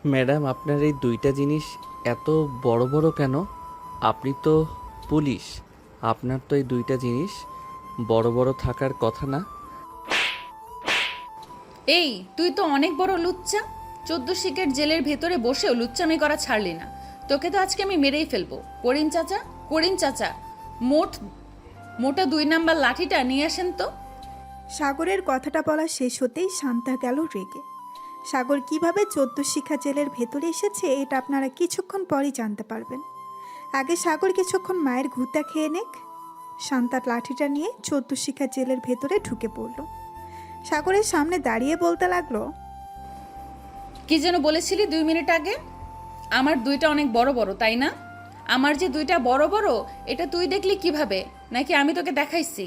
Madam, আপনার এই দুইটা জিনিস এত বড় বড় কেন? আপনি তো পুলিশ, আপনার তো এই দুইটা জিনিস বড় বড় থাকার কথা না। এই তুই তো অনেক বড় লুচ্চা। 14 শিকের জেলের ভেতরে বসেও লুচ্চামি করা ছাড়লি না। তোকে তো আজকে আমি মেরেই ফেলবো। করিম চাচা, করিম চাচা, মোট মোটা 2 নাম্বার লাঠিটা নিয়ে আসেন তো। সাগরের কথাটা বলা শেষ হতেই শান্তা গেল রেগে। সাগর কিভাবে 14 শিখা জেলের ভেতরে এসেছে এটা আপনারা কিছুক্ষণ পরই জানতে পারবেন। আগে সাগর কিছুক্ষণ মায়ের ঘুতা খেয়ে নেক। শান্তার লাঠিটা নিয়ে 14 শিখা জেলের ভেতরে ঢুকে পড়ল। সাগরের সামনে দাঁড়িয়ে বলতে লাগলো, কি যেন বলেছিলি 2 মিনিট আগে? আমার দুইটা অনেক বড় বড়, তাই না? আমার যে দুইটা বড় বড়, এটা তুই দেখলি কিভাবে? নাকি আমি তোকে দেখাইছি?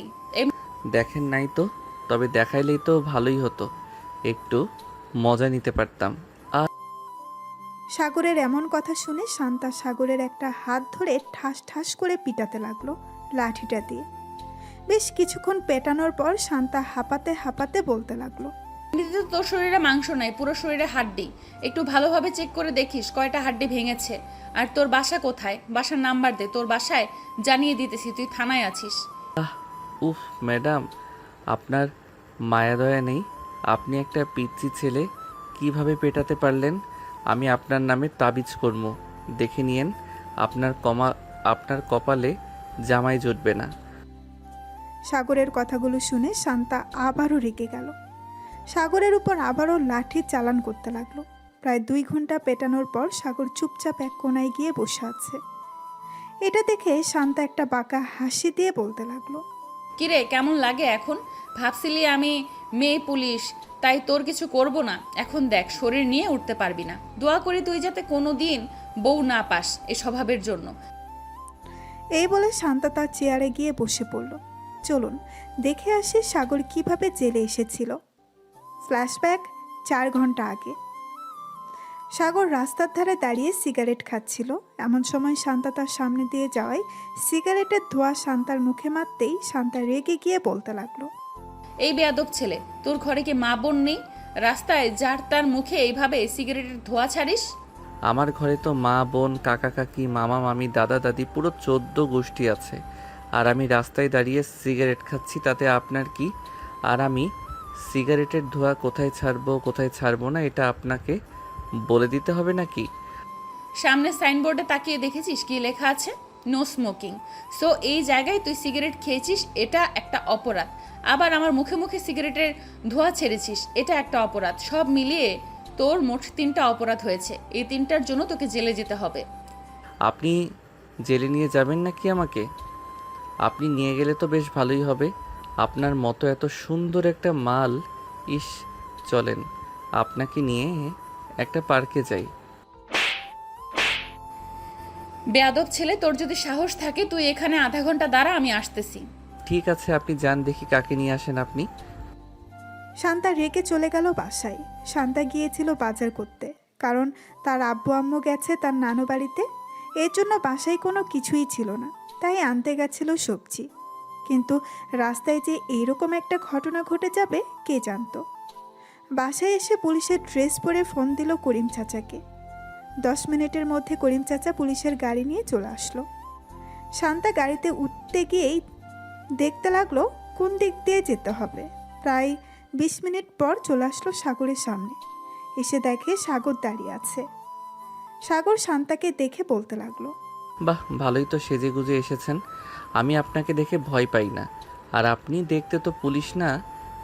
দেখেন নাই তো, তবে দেখাইলেই তো ভালোই হতো, একটু মজা নিতে পারতাম। আর সাগরের এমন কথা শুনে শান্তা সাগরের একটা হাত ধরে ঠাস ঠাস করে পিটাতে লাগলো লাঠিটা দিয়ে। বেশ কিছুক্ষণ পেটানোর পর শান্তা হাঁপাতে হাঁপাতে বলতে লাগলো, এমনিতে তো তোর শরীরে মাংস নাই, পুরো শরীরে হাড্ডি। একটু ভালোভাবে চেক করে দেখিস কয়টা হাড্ডি ভেঙেছে। আর তোর বাসা কোথায়? বাসার নাম্বার দে, তোর বাসায় জানিয়ে দিতেছি তুই থানায় আছিস। উফ ম্যাডাম, আপনার মায়া দয়া নেই? আপনি একটা পিচ্চি ছেলে কিভাবে পেটাতে পারলেন? আমি আপনার নামে তাবিজ করবো, দেখে নিয়েন। আপনার কপালে জামাই জুটবে না। সাগরের কথাগুলো শুনে শান্তা আবারও রেগে গেল। সাগরের উপর আবারও লাঠির চালান করতে লাগলো। প্রায় 2 ঘন্টা পেটানোর পর সাগর চুপচাপ এক কোনায় গিয়ে বসে আছে। এটা দেখে শান্তা একটা বাঁকা হাসি দিয়ে বলতে লাগলো, কিরে, কেমন লাগে এখন? ভাবছিলি আমি মেয়ে পুলিশ, তাই তোর কিছু করব না। এখন দেখ, শরীর নিয়ে উঠতে পারবি না। দোয়া করি তুই যাতে কোনো দিন বউ না পাস এই স্বভাবের জন্য। এই বলে শান্তা তার চেয়ারে গিয়ে বসে পড়ল। চলুন দেখে আসি সাগর কিভাবে জেলে এসেছিল। ফ্ল্যাশব্যাক 4 ঘন্টা আগে। সাগর রাস্তার ধারে দাঁড়িয়ে সিগারেট খাচ্ছিল। এমন সময় শান্তা তার সামনে দিয়ে যাওয়ায় সিগারেটের ধোঁয়া শান্তার মুখে মারতেই শান্তা রেগে গিয়ে বলতে লাগলো, এই বেয়াদব ছেলে, তোর ঘরে কি মা বোন নেই? রাস্তায় যার তার মুখে এইভাবে সিগারেটের ধোঁয়া ছাড়িস? আমার ঘরে তো মা বোন কাকা কাকি মামা মামি দাদা দাদি পুরো 14 গোষ্ঠী আছে। আর আমি রাস্তায় দাঁড়িয়ে সিগারেট খাচ্ছি, তাতে আপনার কি? আর আমি সিগারেটের ধোঁয়া কোথায় ছাড়বো না এটা আপনাকে বলে দিতে হবে নাকি? সামনে সাইনবোর্ডে তাকিয়ে দেখেছিস কি লেখা আছে? No smoking. সো এই জায়গায় তুই সিগারেট খেয়েছিস, এটা একটা অপরাধ। আবার আমার মুখে মুখে সিগারেটের ধোঁয়া ছেড়েছিস, এটা একটা অপরাধ। সব মিলিয়ে তোর মোট 3টা অপরাধ হয়েছে। এই 3টার জন্য তোকে জেলে যেতে হবে। আপনি জেলে নিয়ে যাবেন নাকি আমাকে? আপনি নিয়ে গেলে তো বেশ ভালোই হবে। আপনার মতো এত সুন্দর একটা মাল, ইস, চলেন আপনাকে নিয়ে একটা পার্কে যাই। বেয়াদব ছেলে, তোর যদি সাহস থাকে তুই এখানে আধা ঘন্টা দাঁড়া, আমি আসতেছি। ঠিক আছে, আপনি যান, দেখি কাকে নিয়ে আসেন আপনি। শান্তা রেগে চলে গেল বাসায়। শান্তা গিয়েছিল বাজার করতে, কারণ তার আব্বু আম্মু গেছে তার নানু বাড়িতে। এর জন্য বাসায় কোনো কিছুই ছিল না, তাই আনতে গেছিল সবজি। কিন্তু রাস্তায় যে এইরকম একটা ঘটনা ঘটে যাবে কে জানতো। বাসায় এসে পুলিশের ড্রেস পরে ফোন দিল করিম চাচাকে। 10 মিনিটের মধ্যে করিম চাচা পুলিশের গাড়ি নিয়ে চলে আসলো। শান্তা গাড়িতে উঠতে গিয়েই দেখতে লাগলো কোন দিক দিয়ে যেতে হবে। প্রায় 20 মিনিট পর চলে আসলো সাগরের সামনে। এসে দেখে সাগর দাঁড়িয়ে আছে। সাগর শান্তাকে দেখে বলতে লাগলো, বাহ, ভালোই তো সেজে গুজে এসেছেন। আমি আপনাকে দেখে ভয় পাই না। আর আপনি দেখতে তো পুলিশ না,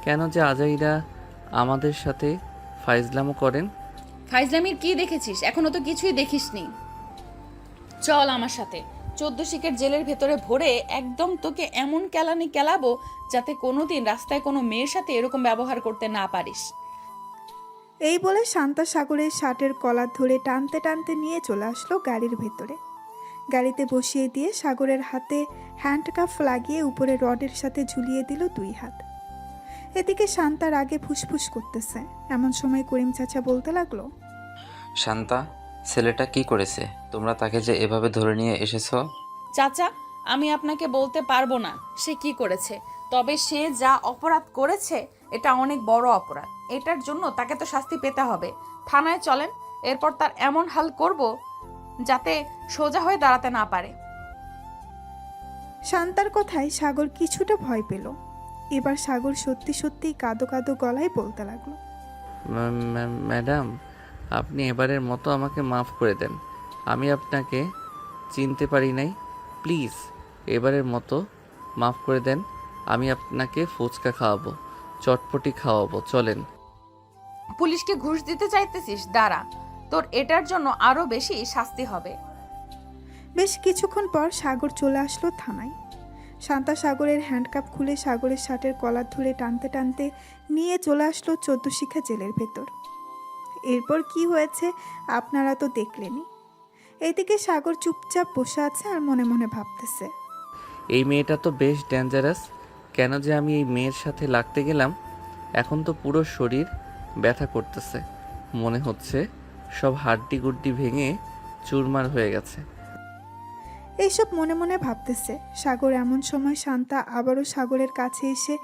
কেন যে আজাইরা আমাদের সাথে ফাইজলামো করেন? ফাইজলামির কি দেখেছিস? এখনো তো কিছুই দেখিসনি। চল আমার সাথে। 14 শিকের জেলের ভেতরে ভরে একদম তোকে এমন কেলানি কেলাবো যাতে কোনোদিন রাস্তায় কোনো মেয়ের সাথে এরকম ব্যবহার করতে না পারিস। এই বলে শান্তা সাগরের শার্টের কলার ধরে টানতে টানতে নিয়ে চলে আসলো গাড়ির ভেতরে। গাড়িতে বসিয়ে দিয়ে সাগরের হাতে হ্যান্ডকাফ লাগিয়ে উপরে রডের সাথে ঝুলিয়ে দিল 2 হাত। এদিকে শান্তার আগে ফুসফুস করতেছে। এমন সময় করিম চাচা বলতে লাগলো, শান্তা, ছেলেটা কি করেছে? তোমরা তাকে যে এভাবে ধরে নিয়ে এসেছো? চাচা, আমি আপনাকে বলতে পারবো না সে কি করেছে, তবে সে যা অপরাধ করেছে এটা অনেক বড় অপরাধ। এটার জন্য তাকে তো শাস্তি পেতে হবে। থানায় চলেন, এরপর তার এমন হাল করব যাতে সোজা হয়ে দাঁড়াতে না পারে। শান্তার কথায় সাগর কিছুটা ভয় পেল। এবার সাগর সত্যি সত্যিই কাঁদো কাঁদো গলায় বলতে লাগলো। ম্যাডাম, আপনি এবারের মতো আমাকে মাফ করে দেন। আমি আপনাকে চিনতে পারি নাই। প্লিজ এবারের মতো মাফ করে দেন। আমি আপনাকে ফুচকা খাওয়াবো, চটপটি খাওয়াবো, চলেন। পুলিশকে ঘুষ দিতে চাইতেছিস? দাঁড়া, তোর এটার জন্য আরো বেশি শাস্তি হবে। বেশ কিছুক্ষণ পর সাগর চলে আসলো থানায়। শান্তা সাগরের হ্যান্ডকাপ খুলে সাগরের শার্টের কলার ধরে টানতে টানতে নিয়ে চলে আসলো 14 শিখা জেলের ভেতর। এরপর কি হয়েছে আপনারা তো দেখলেনই। এদিকে সাগর চুপচাপ বসে আছে আর মনে মনে ভাবতেছে, এই মেয়েটা তো বেশ ডেঞ্জারাস। কেন যে আমি এই মেয়ের সাথে লাগতে গেলাম? এখন তো পুরো শরীর ব্যথা করতেছে। মনে হচ্ছে সব হাড্ডি গুড্ডি ভেঙে চুরমার হয়ে গেছে। এইসব মনে মনে ভাবতেছে। সাগর এমন সময় শান্তা আবারও সাগরের কাছে এসে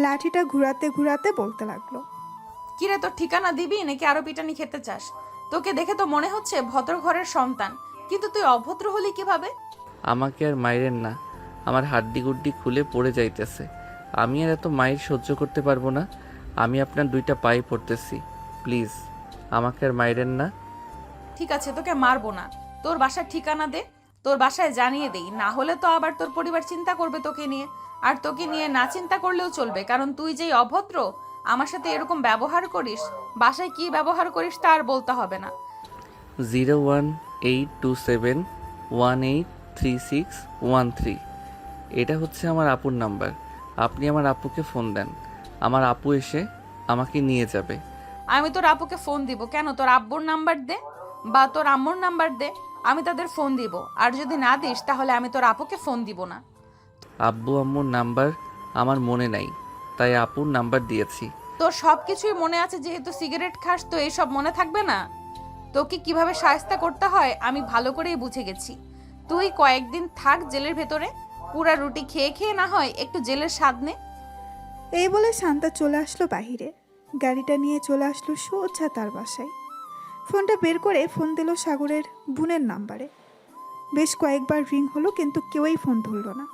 লাঠিটা ঘুরাতে ঘুরাতে বলতে লাগলো। কিরে, তোর ঠিকানা দিবি নাকি আরো পিটানি খেতে চাস? তোকে দেখে তো মনে হচ্ছে ভদ্র ঘরের সন্তান, কিন্তু তুই অভদ্র হলি কিভাবে? আমাকে আর মাইরেন না, আমার হাড্ডি গুড্ডি খুলে পড়ে যাইতেছে। আমি আর এত মাইর সহ্য করতে পারবো না। আমি আপনার 2টা পায়ে পড়তেছি, প্লিজ আমাকে আর মাইরেন না। ঠিক আছে, তোকে মারবো না। তোর বাসার ঠিকানা দে, তোর বাসায় জানিয়ে দেই। না হলে তো আবার তোর পরিবার চিন্তা করবে তোকে নিয়ে। আর তোকে নিয়ে না চিন্তা করলেও চলবে, কারণ তুই যেই অভদ্র, আমার সাথে এরকম ব্যবহার করিস। বাসায় কি ব্যবহার করিস তা আর বলতে হবে না। 01827183613। এটা হচ্ছে আমার আপুর নাম্বার। আপনি আমার আপুকে ফোন দেন, আমার আপু এসে আমাকে নিয়ে যাবে। আমি তোর আপুকে ফোন দিব কেন? তোর আব্বুর নাম্বার দে বা তোর আম্মুর নাম্বার দে, আমি তাদের ফোন দিব। আর যদি না দিস তাহলে আমি তোর আপুকে ফোন দিব না। আব্বু আম্মুর নাম্বার আমার মনে নাই, তাই আপুর নাম্বার দিয়েছি। তোর সব কিছুই মনে আছে, যেহেতু সিগারেট খাস তো এইসব মনে থাকবে না? তোকে কিভাবে শায়েস্তা করতে হয় আমি ভালো করেই বুঝে গেছি। তুই কয়েকদিন থাক জেলের ভেতরে, পুরা রুটি খেয়ে খেয়ে না হয় একটু জেলের স্বাদ নে। এই বলে শান্তা চলে আসলো বাহিরে। গাড়িটা নিয়ে চলে আসলো সোজা তার বাসায়। ফোনটা বের করে ফোন দিল সাগরের বোনের নাম্বারে। বেশ কয়েকবার রিং হলো, কিন্তু কেউই ফোন ধরল না।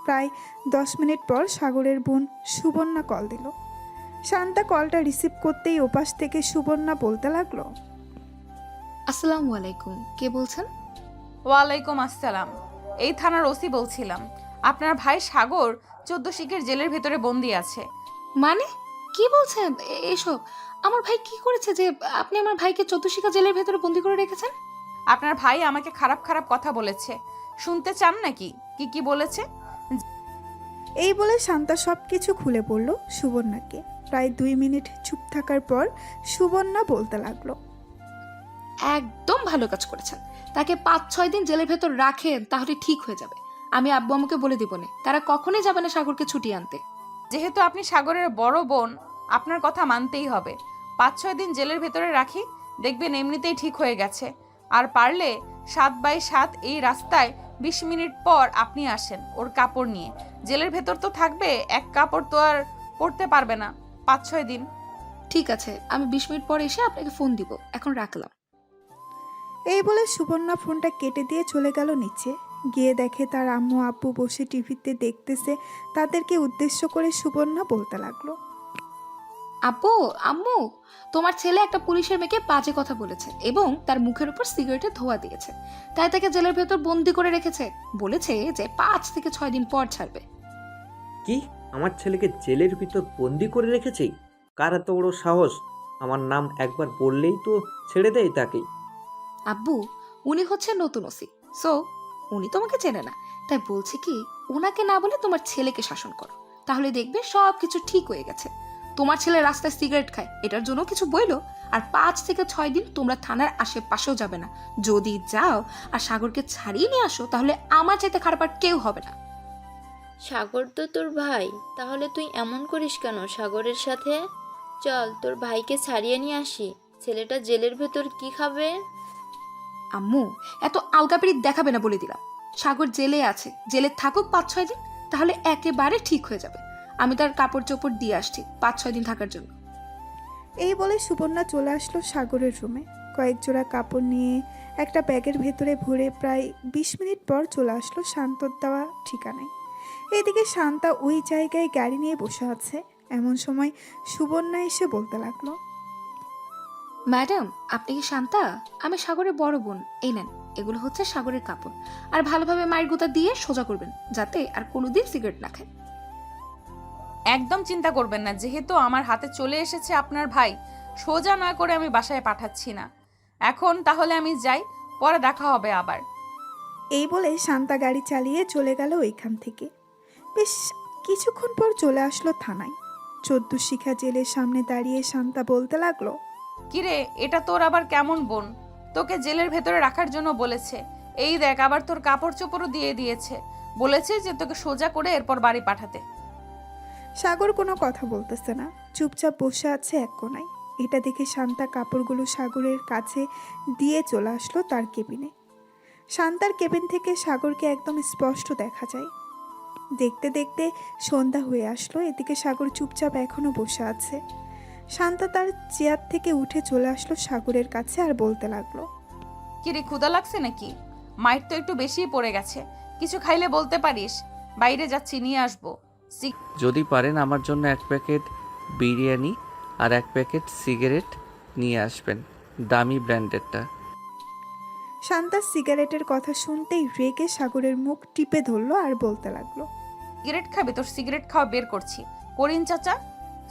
প্রায় 10 মিনিট পর সাগরের বোন সুবর্ণা কল দিল। শান্তা কলটা রিসিভ করতেই ওপাশ থেকে সুবর্ণা বলতে লাগলো। আসসালামু আলাইকুম, কে বলছেন? ওয়ালাইকুম আসসালাম, এই থানার ওসি বলছিলাম। আপনার ভাই সাগর 14 শিখের জেলের ভেতরে বন্দি আছে। মানে কি বলছেন এসব? আমার ভাই কি করেছে যে আপনি আমার ভাইকে 14 শিখা জেলের ভেতরে বন্দি করে রেখেছেন? আপনার ভাই আমাকে খারাপ খারাপ কথা বলেছে। শুনতে চান নাকি কি কি বলেছে? এই বলে শান্তা সব কিছু খুলে বলল সুবর্ণাকে। প্রায় 2 মিনিট চুপ থাকার পর সুবর্ণা বলতে লাগলো। একদম ভালো কাজ করেছেন। তাকে 5-6 দিন জেলের ভেতর রাখেন, তাহলে ঠিক হয়ে যাবে। আমি আব্বু আম্মুকে বলে দিব না, তারা কখনোই যাবে না সাগরকে ছুটিয়ে আনতে। যেহেতু আপনি সাগরের বড় বোন, আপনার কথা মানতেই হবে। 5-6 দিন জেলের ভেতরে রাখি, দেখবেন এমনিতেই ঠিক হয়ে গেছে। আর পারলে 7x7 এই রাস্তায় 20 মিনিট পর আপনি আসেন ওর কাপড় নিয়ে। জেলের ভেতর তো থাকবে, এক কাপড় তো আর পরতে পারবে না 5-6 দিন। ঠিক আছে, আমি 20 মিনিট পর এসে আপনাকে ফোন দিব। এখন রাখলাম। এই বলে সুবর্ণা ফোনটা কেটে দিয়ে চলে গেল নিচে। গিয়ে দেখে তার আম্মু আব্বু বসে টিভিতে দেখতেছে। তাদেরকে উদ্দেশ্য করে সুবর্ণা বলতে লাগলো। আব্বু আম্মু, তোমার ছেলে একটা পুলিশের মেয়েকে বাজে কথা বলেছে এবং তার মুখের উপর সিগারেটের ধোঁয়া দিয়েছে, তাই তাকে জেলের ভেতর বন্দি করে রেখেছে। বলেছে যে 5 থেকে 6 দিন পর ছাড়বে। কি? আমার ছেলেকে জেলের ভিতর বন্দি করে রেখেছে? কার এত বড় সাহস? আমার নাম একবার বললেই তো ছেড়ে দেয় তাকেই। আব্বু, উনি হচ্ছে নতুন ওসি, সো উনি তোমাকে চেনে না। তাই বলছে কি, ওনাকে না বলে তোমার ছেলেকে শাসন করো, তাহলে দেখবে সব কিছু ঠিক হয়ে গেছে। তোমার ছেলে রাস্তায় সিগারেট খায়, এটার জন্য কিছু বইলো। আর 5 থেকে 6 দিন তোমরা থানার আশেপাশেও যাবে না। যদি যাও আর সাগরকে ছাড়িয়ে নিয়ে আসো, তাহলে আমার চাইতে খারাপ আর কেউ হবে না। সাগর তো তোর ভাই, তাহলে তুই এমন করিস কেন সাগরের সাথে? চল তোর ভাইকে ছাড়িয়ে নিয়ে আসি। ছেলেটা জেলের ভেতর কি খাবে? আম্মু, এত আলগাপিড়ি দেখাবে না বলে দিলাম। সাগর জেলে আছে, জেলে থাকুক 5-6 দিন, তাহলে একেবারে ঠিক হয়ে যাবে। আমি তার কাপড় চোপড় দিয়ে আসছি 5-6 দিন থাকার জন্য। এই বলে সুবর্ণা চলে আসলো সাগরের রুমে। কয়েক জোড়া কাপড় নিয়ে একটা ব্যাগের ভেতরে ভরে প্রায় 20 মিনিট পর চলে আসলো শান্তর দেওয়া ঠিকানায়। এদিকে শান্তা ওই জায়গায় গাড়ি নিয়ে বসে আছে। এমন সময় সুবর্ণা এসে বলতে লাগলো, ম্যাডাম, আপনি কি শান্তা? আমি সাগরের বড় বোন। এই নেন, এগুলো হচ্ছে সাগরের কাপড়। আর ভালোভাবে মায়ের গুঁতা দিয়ে সোজা করবেন, যাতে আর কোনোদিন সিগারেট না খায়। একদম চিন্তা করবেন না, যেহেতু আমার হাতে চলে এসেছে আপনার ভাই, সোজা না করে আমি বাসায় পাঠাচ্ছি না। এখন তাহলে আমি যাই, পরে দেখা হবে আবার। এই বলে শান্তা গাড়ি চালিয়ে চলে গেল ওইখান থেকে। বেশ কিছুক্ষণ পর চলে আসলো থানায়। 14 শিখা জেলের সামনে দাঁড়িয়ে শান্তা বলতে লাগলো, কিরে, এটা তোর আবার কেমন বোন? তোকে জেলের ভেতরে রাখার জন্য বলেছে। এই দেখ, আবার তোর কাপড় চোপড়ও দিয়ে দিয়েছে। বলেছে যে তোকে সোজা করে এরপর বাড়ি পাঠাতে। সাগর কোনো কথা বলতেছে না, চুপচাপ বসে আছে এক কোনায়। এটা দেখে শান্তা কাপড়গুলো সাগরের কাছে দিয়ে চলে আসলো তার কেবিনে। শান্তার কেবিন থেকে সাগরকে একদম স্পষ্ট দেখা যায়। দেখতে দেখতে সন্ধ্যা হয়ে আসলো। এদিকে সাগর চুপচাপ এখনো বসে আছে। শান্তা তার চেয়ার থেকে উঠে চলে আসলো সাগরের কাছে আর বলতে লাগলো, কিরে, ক্ষুধা লাগছে নাকি? মায়ের তো একটু বেশিই পড়ে গেছে, কিছু খাইলে বলতে পারিস। বাইরে যাচ্ছি, নিয়ে আসবো। যদি পারেন আমার জন্য 1 প্যাকেট বিরিয়ানি আর 1 প্যাকেট সিগারেট নিয়ে আসবেন, দামি ব্র্যান্ডেরটা। শান্তা সিগারেটের কথা শুনতেই রেগে সাগরের মুখ টিপে ধরলো আর বলতে লাগলো, সিগারেট খাবে? তোর সিগারেট খাওয়া বের করছি। করিন চাচা,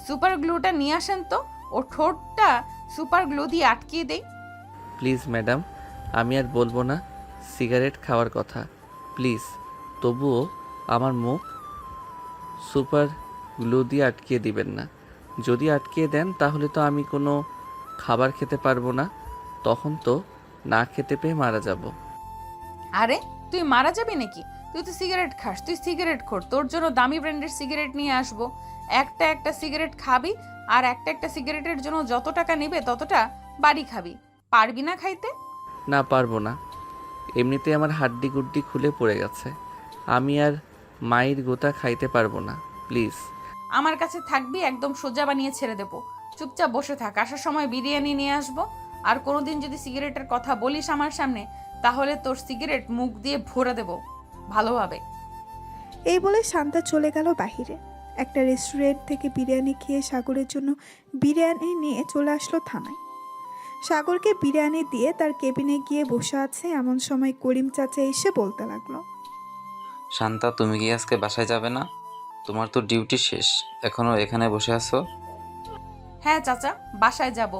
সুপার গ্লুটা নিয়ে আসেন তো, ও ঠোঁটটা সুপার গ্লু দিয়ে আটকিয়ে দেই। প্লিজ ম্যাডাম, আমি আর বলবো না সিগারেট খাওয়ার কথা, প্লিজ। তবুও আমার মুখ সুপার গ্লু দিয়ে আটকিয়ে দিবেন না। যদি আটকিয়ে দেন তাহলে তো আমি কোনো খাবার খেতে পারবো না, তখন তো না খেতে পেয়ে মারা যাব। আরে, তুই মারা যাবি নাকি? তুই তো সিগারেট খাস, তুই সিগারেট খোর। তোর জন্য দামি ব্র্যান্ডের সিগারেট নিয়ে আসবো। একটা একটা সিগারেট খাবি, আর একটা একটা সিগারেটের জন্য যত টাকা নেবে ততটা বাড়ি খাবি। পারবি না খাইতে? না, পারবো না। এমনিতে আমার হাড্ডি গুড্ডি খুলে পড়ে গেছে, আমি আর মায়ের গোতা খাইতে পারবো না, প্লিজ। আমার কাছে থাকবি, একদম সোজা বানিয়ে ছেড়ে দেবো। চুপচাপ বসে থাক, আসার সময় বিরিয়ানি নিয়ে আসবো। আর কোনোদিন যদি সিগারেটের কথা বলিস আমার সামনে, তাহলে তোর সিগারেট মুখ দিয়ে ভরে দেবো ভালোভাবে। এই বলে শান্তা চলে গেল বাহিরে। একটা রেস্টুরেন্ট থেকে বিরিয়ানি খেয়ে সাগরের জন্য বিরিয়ানি নিয়ে চলে আসলো থানায়। সাগরকে বিরিয়ানি দিয়ে তার কেবিনে গিয়ে বসে আছে। এমন সময় করিম চাচা এসে বলতে লাগলো, শান্তা, তুমি কি আজকে বাসায় যাবে না? তোমার তো ডিউটি শেষ, এখনো এখানে বসে আছো? হ্যাঁ চাচা, বাসায় যাব।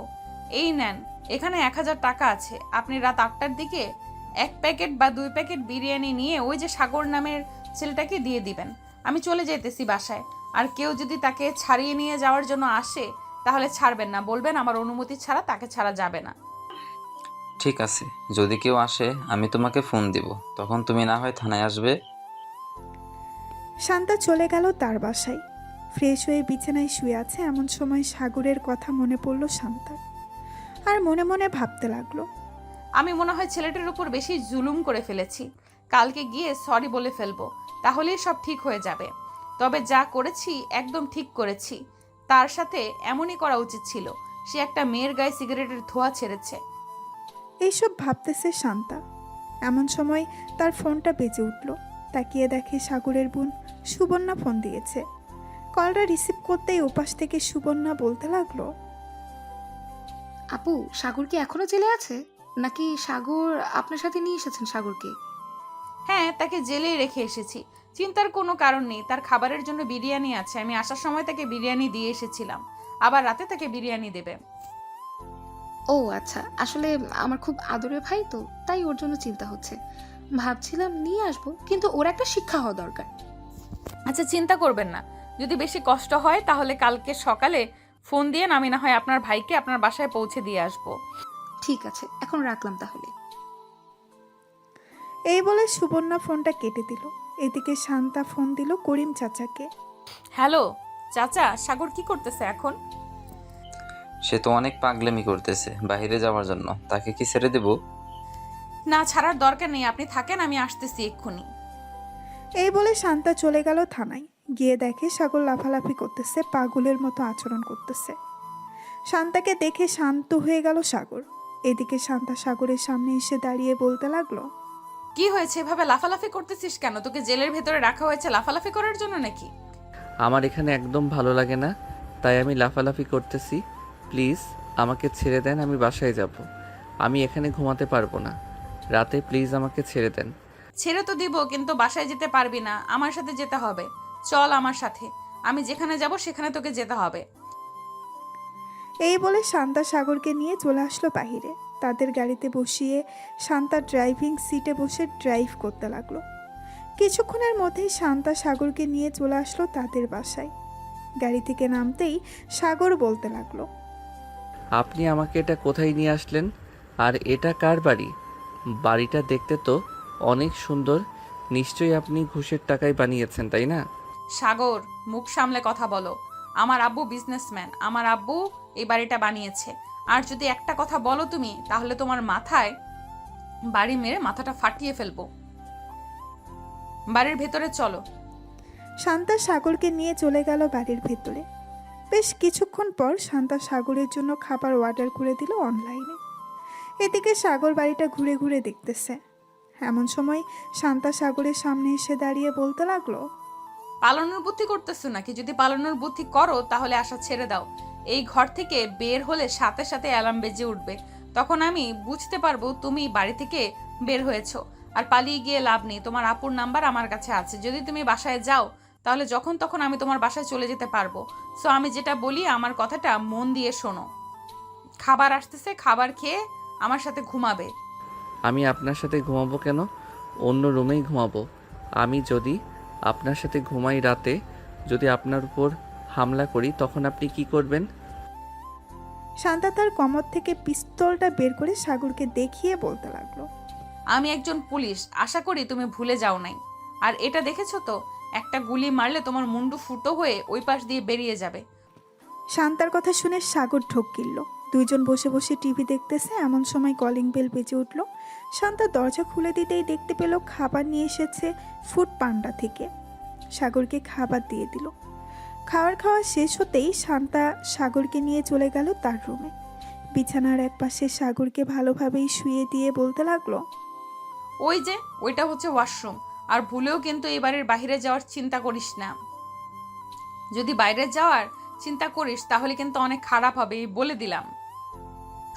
এই নেন, এখানে 1000 টাকা আছে। আপনি রাত 8টার দিকে 1 প্যাকেট বা 2 প্যাকেট বিরিয়ানি নিয়ে ওই যে সাগর নামের ছেলেটাকে দিয়ে দিবেন। আমি চলে যেতেছি বাসায়। আর কেউ যদি তাকে ছাড়িয়ে নিয়ে যাওয়ার জন্য আসে, তাহলে ছাড়বেন না, বলবেন আমার অনুমতি ছাড়া তাকে ছাড়া যাবে না। ঠিক আছে, যদি কেউ আসে আমি তোমাকে ফোন দিব, তখন তুমি না হয় থানায় আসবে। শান্তা চলে গেল তার বাসায়। ফ্রেশ হয়ে বিছানায় শুয়ে আছে। এমন সময় সাগরের কথা মনে পড়ল শান্তার। আর মনে মনে ভাবতে লাগলো, আমি মনে হয় ছেলেটার উপর বেশি জুলুম করে ফেলেছি। কালকে গিয়ে সরি বলে ফেলবো, তাহলেই সব ঠিক হয়ে যাবে। তবে যা করেছি একদম ঠিক করেছি। তার সাথে এমনই করা উচিত ছিল। সে একটা মেয়ের গায়ে সিগারেটের ধোঁয়া ছেড়েছে। এইসব ভাবতেছে শান্তা। এমন সময় তার ফোনটা বেজে উঠল। তাকিয়ে দেখে সাগরের বোন সুবর্ণা ফোন দিয়েছে। কলটা রিসিভ করতেই ওপাশ থেকে সুবর্ণা বলতে লাগলো, আপু, সাগর কি এখনো জেলে আছে? নাকি সাগর আপনার সাথে নিয়ে এসেছেন সাগরকে? হ্যাঁ, তাকে জেলেই রেখে এসেছি। চিন্তার কোনো কারণ নেই, তার খাবারের জন্য বিরিয়ানি আছে। আমি আসার সময় তাকে বিরিয়ানি দিয়ে এসেছিলাম, আবার রাতে তাকে বিরিয়ানি দেবে। ও আচ্ছা, আসলে আমার খুব আদরের ভাই তো, তাই ওর জন্য চিন্তা হচ্ছে। ভাবছিলাম নিয়ে আসবো, কিন্তু ওর একটা শিক্ষা হওয়া দরকার। আচ্ছা, চিন্তা করবেন না। যদি বেশি কষ্ট হয় তাহলে কালকে সকালে ফোন দিয়ে আমি না হয় আপনার ভাইকে আপনার বাসায় পৌঁছে দিয়ে আসবো। ঠিক আছে, এখন রাখলাম তাহলে। এই বলে সুবর্ণা ফোনটা কেটে দিল। এদিকে শান্তা ফোন দিল করিম চাচাকে। হ্যালো চাচা, সাগর কি করতেছে এখন? সে তো অনেক পাগলামি করতেছে বাইরে যাওয়ার জন্য, তাকে কি ছেড়ে দেব? না, ছাড়ার দরকার নেই, আপনি থাকেন, আমি আসতেছি এক্ষুনি। এই বলে শান্তা চলে গেল থানায়। গিয়ে দেখে সাগর লাফালাফি করতেছে, পাগলের মতো আচরণ করতেছে। শান্তাকে দেখে শান্ত হয়ে গেল সাগর। এদিকে শান্তা সাগরের সামনে এসে দাঁড়িয়ে বলতে লাগলো, কি হয়েছে, এভাবে লাফালাফি করতেছিস কেন? তোকে জেলের ভেতরে রাখা হয়েছে লাফালাফি করার জন্য নাকি? আমার এখানে একদম ভালো লাগে না, তাই আমি লাফালাফি করতেছি। প্লিজ আমাকে ছেড়ে দেন, আমি বাসায় যাব। আমি এখানে ঘুমাতে পারবো না রাতে, প্লিজ আমাকে ছেড়ে দেন। ছেড়ে তো দিব, কিন্তু বাসায় যেতে পারবি না, আমার সাথে যেতে হবে। চল আমার সাথে, আমি যেখানে যাব সেখানে তোকে যেতে হবে। এই বলে শান্তা সাগরকে নিয়ে চলে আসলো বাহিরে। তাদের গাড়িতে বসিয়ে শান্তা ড্রাইভিং সিটে বসে ড্রাইভ করতে লাগলো। কিছুক্ষণের মধ্যেই শান্তা সাগরকে নিয়ে চলে আসলো তাদের বাসায়। গাড়ি থেকে নামতেই সাগর বলতে লাগলো, আপনি আমাকে এটা কোথায় নিয়ে আসলেন? আর এটা কার বাড়ি? বাড়িটা দেখতে তো অনেক সুন্দর। নিশ্চয়ই আপনি ঘুষের টাকায় বানিয়েছেন, তাই না? সাগর, মুখ সামলে কথা বলো। আমার আব্বু বিজনেসম্যান, আমার আব্বু এই বাড়িটা বানিয়েছে। আর যদি একটা কথা বলো তুমি, তাহলে তোমার মাথায় বাড়ি মেরে মাথাটা ফাটিয়ে ফেলবো। বাড়ির ভেতরে চলো। শান্তা সাগরকে নিয়ে চলে গেল বাড়ির ভেতরে। বেশ কিছুক্ষণ পর শান্তা সাগরের জন্য খাবার অর্ডার করে দিল অনলাইনে। এদিকে সাগর বাড়িটা ঘুরে ঘুরে দেখতেছে। এমন সময় শান্তা সাগরের সামনে এসে দাঁড়িয়ে বলতে লাগলো, পালানোর বুদ্ধি করতেছো নাকি? যদি পালানোর বুদ্ধি করো তাহলে আশা ছেড়ে দাও। এই ঘর থেকে বের হলে সাথে সাথে অ্যালার্ম বেজে উঠবে। তখন আমি বুঝতে পারবো তুমি বাড়ি থেকে বের হয়েছো। আর পালিয়ে গিয়ে লাভ নেই, তোমার আপুর নাম্বার আমার কাছে আছে। যদি তুমি বাসায় যাও তাহলে যখন তখন আমি তোমার বাসায় চলে যেতে পারবো। সো আমি যেটা বলি আমার কথাটা মন দিয়ে শোনো। খাবার আসতেছে, খাবার খেয়ে আমার সাথে ঘুমাবে। আমি আপনার সাথে ঘুমাবো কেন? অন্য রুমেই ঘুমাবো। আমি যদি আপনার সাথে ঘুমাই রাতে, যদি আপনার উপর হামলা করি, তখন আপনি কি করবেন? শান্তা তার কমর থেকে পিস্তলটা বের করে সাগরকে দেখিয়ে বলতে লাগলো, আমি একজন পুলিশ, আশা করি তুমি ভুলে যাও নাই। আর এটা দেখেছো তো, একটা গুলি মারলে তোমার মুন্ডু ফুটো হয়ে ওই পাশ দিয়ে বেরিয়ে যাবে। শান্তার কথা শুনে সাগর ঢোক গিলল। দুইজন বসে বসে টিভি দেখতেছে। এমন সময় কলিং বেল বেজে উঠল। শান্তা দরজা খুলে দিতেই দেখতে পেল খাবার নিয়ে এসেছে ফুড পান্ডা থেকে। সাগরকে খাবার দিয়ে দিল। খাওয়া শেষ হতেই শান্তা সাগরকে নিয়ে চলে গেল তার রুমে। বিছানার এক পাশে সাগরকে ভালোভাবেই শুয়ে দিয়ে বলতে লাগলো, ওই যে ওইটা হচ্ছে ওয়াশরুম। আর ভুলেও কিন্তু এবারের বাইরে যাওয়ার চিন্তা করিস না। যদি বাইরে যাওয়ার চিন্তা করিস তাহলে কিন্তু অনেক খারাপ হবে, এই বলে দিলাম।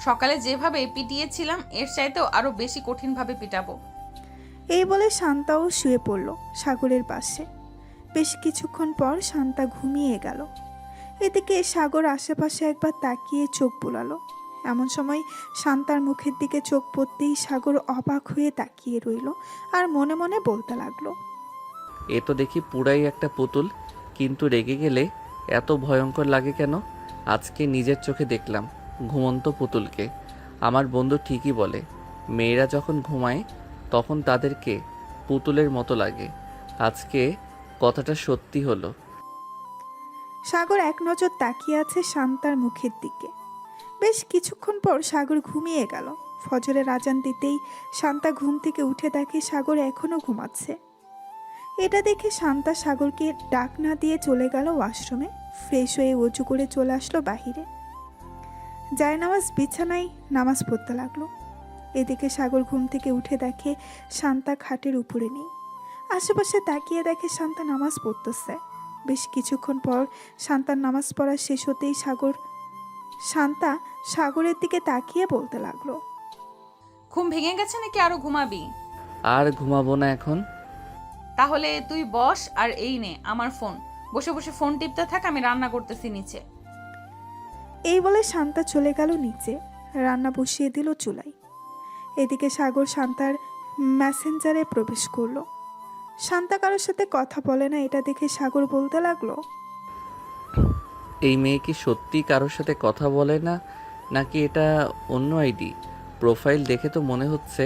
সকালে যেভাবে পিটিয়েছিলাম এর চাইতেও আরো বেশি কঠিনভাবে পিটাবো। এই বলে শান্তাও শুয়ে পড়ল সাগরের পাশে। বেশ কিছুক্ষণ পর শান্তা ঘুমিয়ে গেল। এদিকে সাগর আশেপাশে একবার তাকিয়ে চোখ বুলালো। এমন সময় শান্তার মুখের দিকে চোখ পড়তেই সাগর অবাক হয়ে তাকিয়ে রইল আর মনে মনে বলতে লাগলো, এ তো দেখি পুরাই একটা পুতুল, কিন্তু রেগে গেলে এত ভয়ঙ্কর লাগে কেন? আজকে নিজের চোখে দেখলাম ঘুমন্ত পুতুলকে। আমার বন্ধু ঠিকই বলে, মেয়েরা যখন ঘুমায় তখন তাদেরকে পুতুলের মতো লাগে। আজকে কথাটা সত্যি হলো। সাগর এক নজর তাকিয়ে আছে শান্তার মুখের দিকে। বেশ কিছুক্ষণ পর সাগর ঘুমিয়ে গেল। ফজরের আজান দিতেই শান্তা ঘুম থেকে উঠে দেখে সাগর এখনো ঘুমাচ্ছে। এটা দেখে শান্তা সাগরকে ডাক না দিয়ে চলে গেল ওয়াশরুমে। ফ্রেশ হয়ে অজু করে চলে আসলো বাহিরে। জায়নামাজ বিছানায় নামাজ পড়তে লাগলো। এদিকে সাগর ঘুম থেকে উঠে দেখে শান্তা খাটের উপরে নেই। আশেপাশে তাকিয়ে দেখে শান্তা নামাজ পড়তেছে। বেশ কিছুক্ষণ পর শান্তার নামাজ পড়া শেষ হতেই শান্তা সাগরের দিকে তাকিয়ে বলতে লাগলো, ঘুম ভেঙে গেছে নাকি আরো ঘুমাবি? আর ঘুমাবো না এখন। তাহলে তুই বস আর এই নে আমার ফোন। বসে বসে ফোন টিপতে থাক, আমি রান্না করতেছি নিচে। এই বলে শান্তা চলে গেল নিচে। রান্না বসিয়ে দিল চুলায়। এদিকে সাগর শান্তার মেসেঞ্জারে প্রবেশ করলো। শান্তা কারোর সাথে কথা বলে না, এটা দেখে সাগর বলতে লাগলো, এই মেয়ে কি সত্যি কারোর সাথে কথা বলে না, নাকি এটা অন্য আইডি? প্রোফাইল দেখে তো মনে হচ্ছে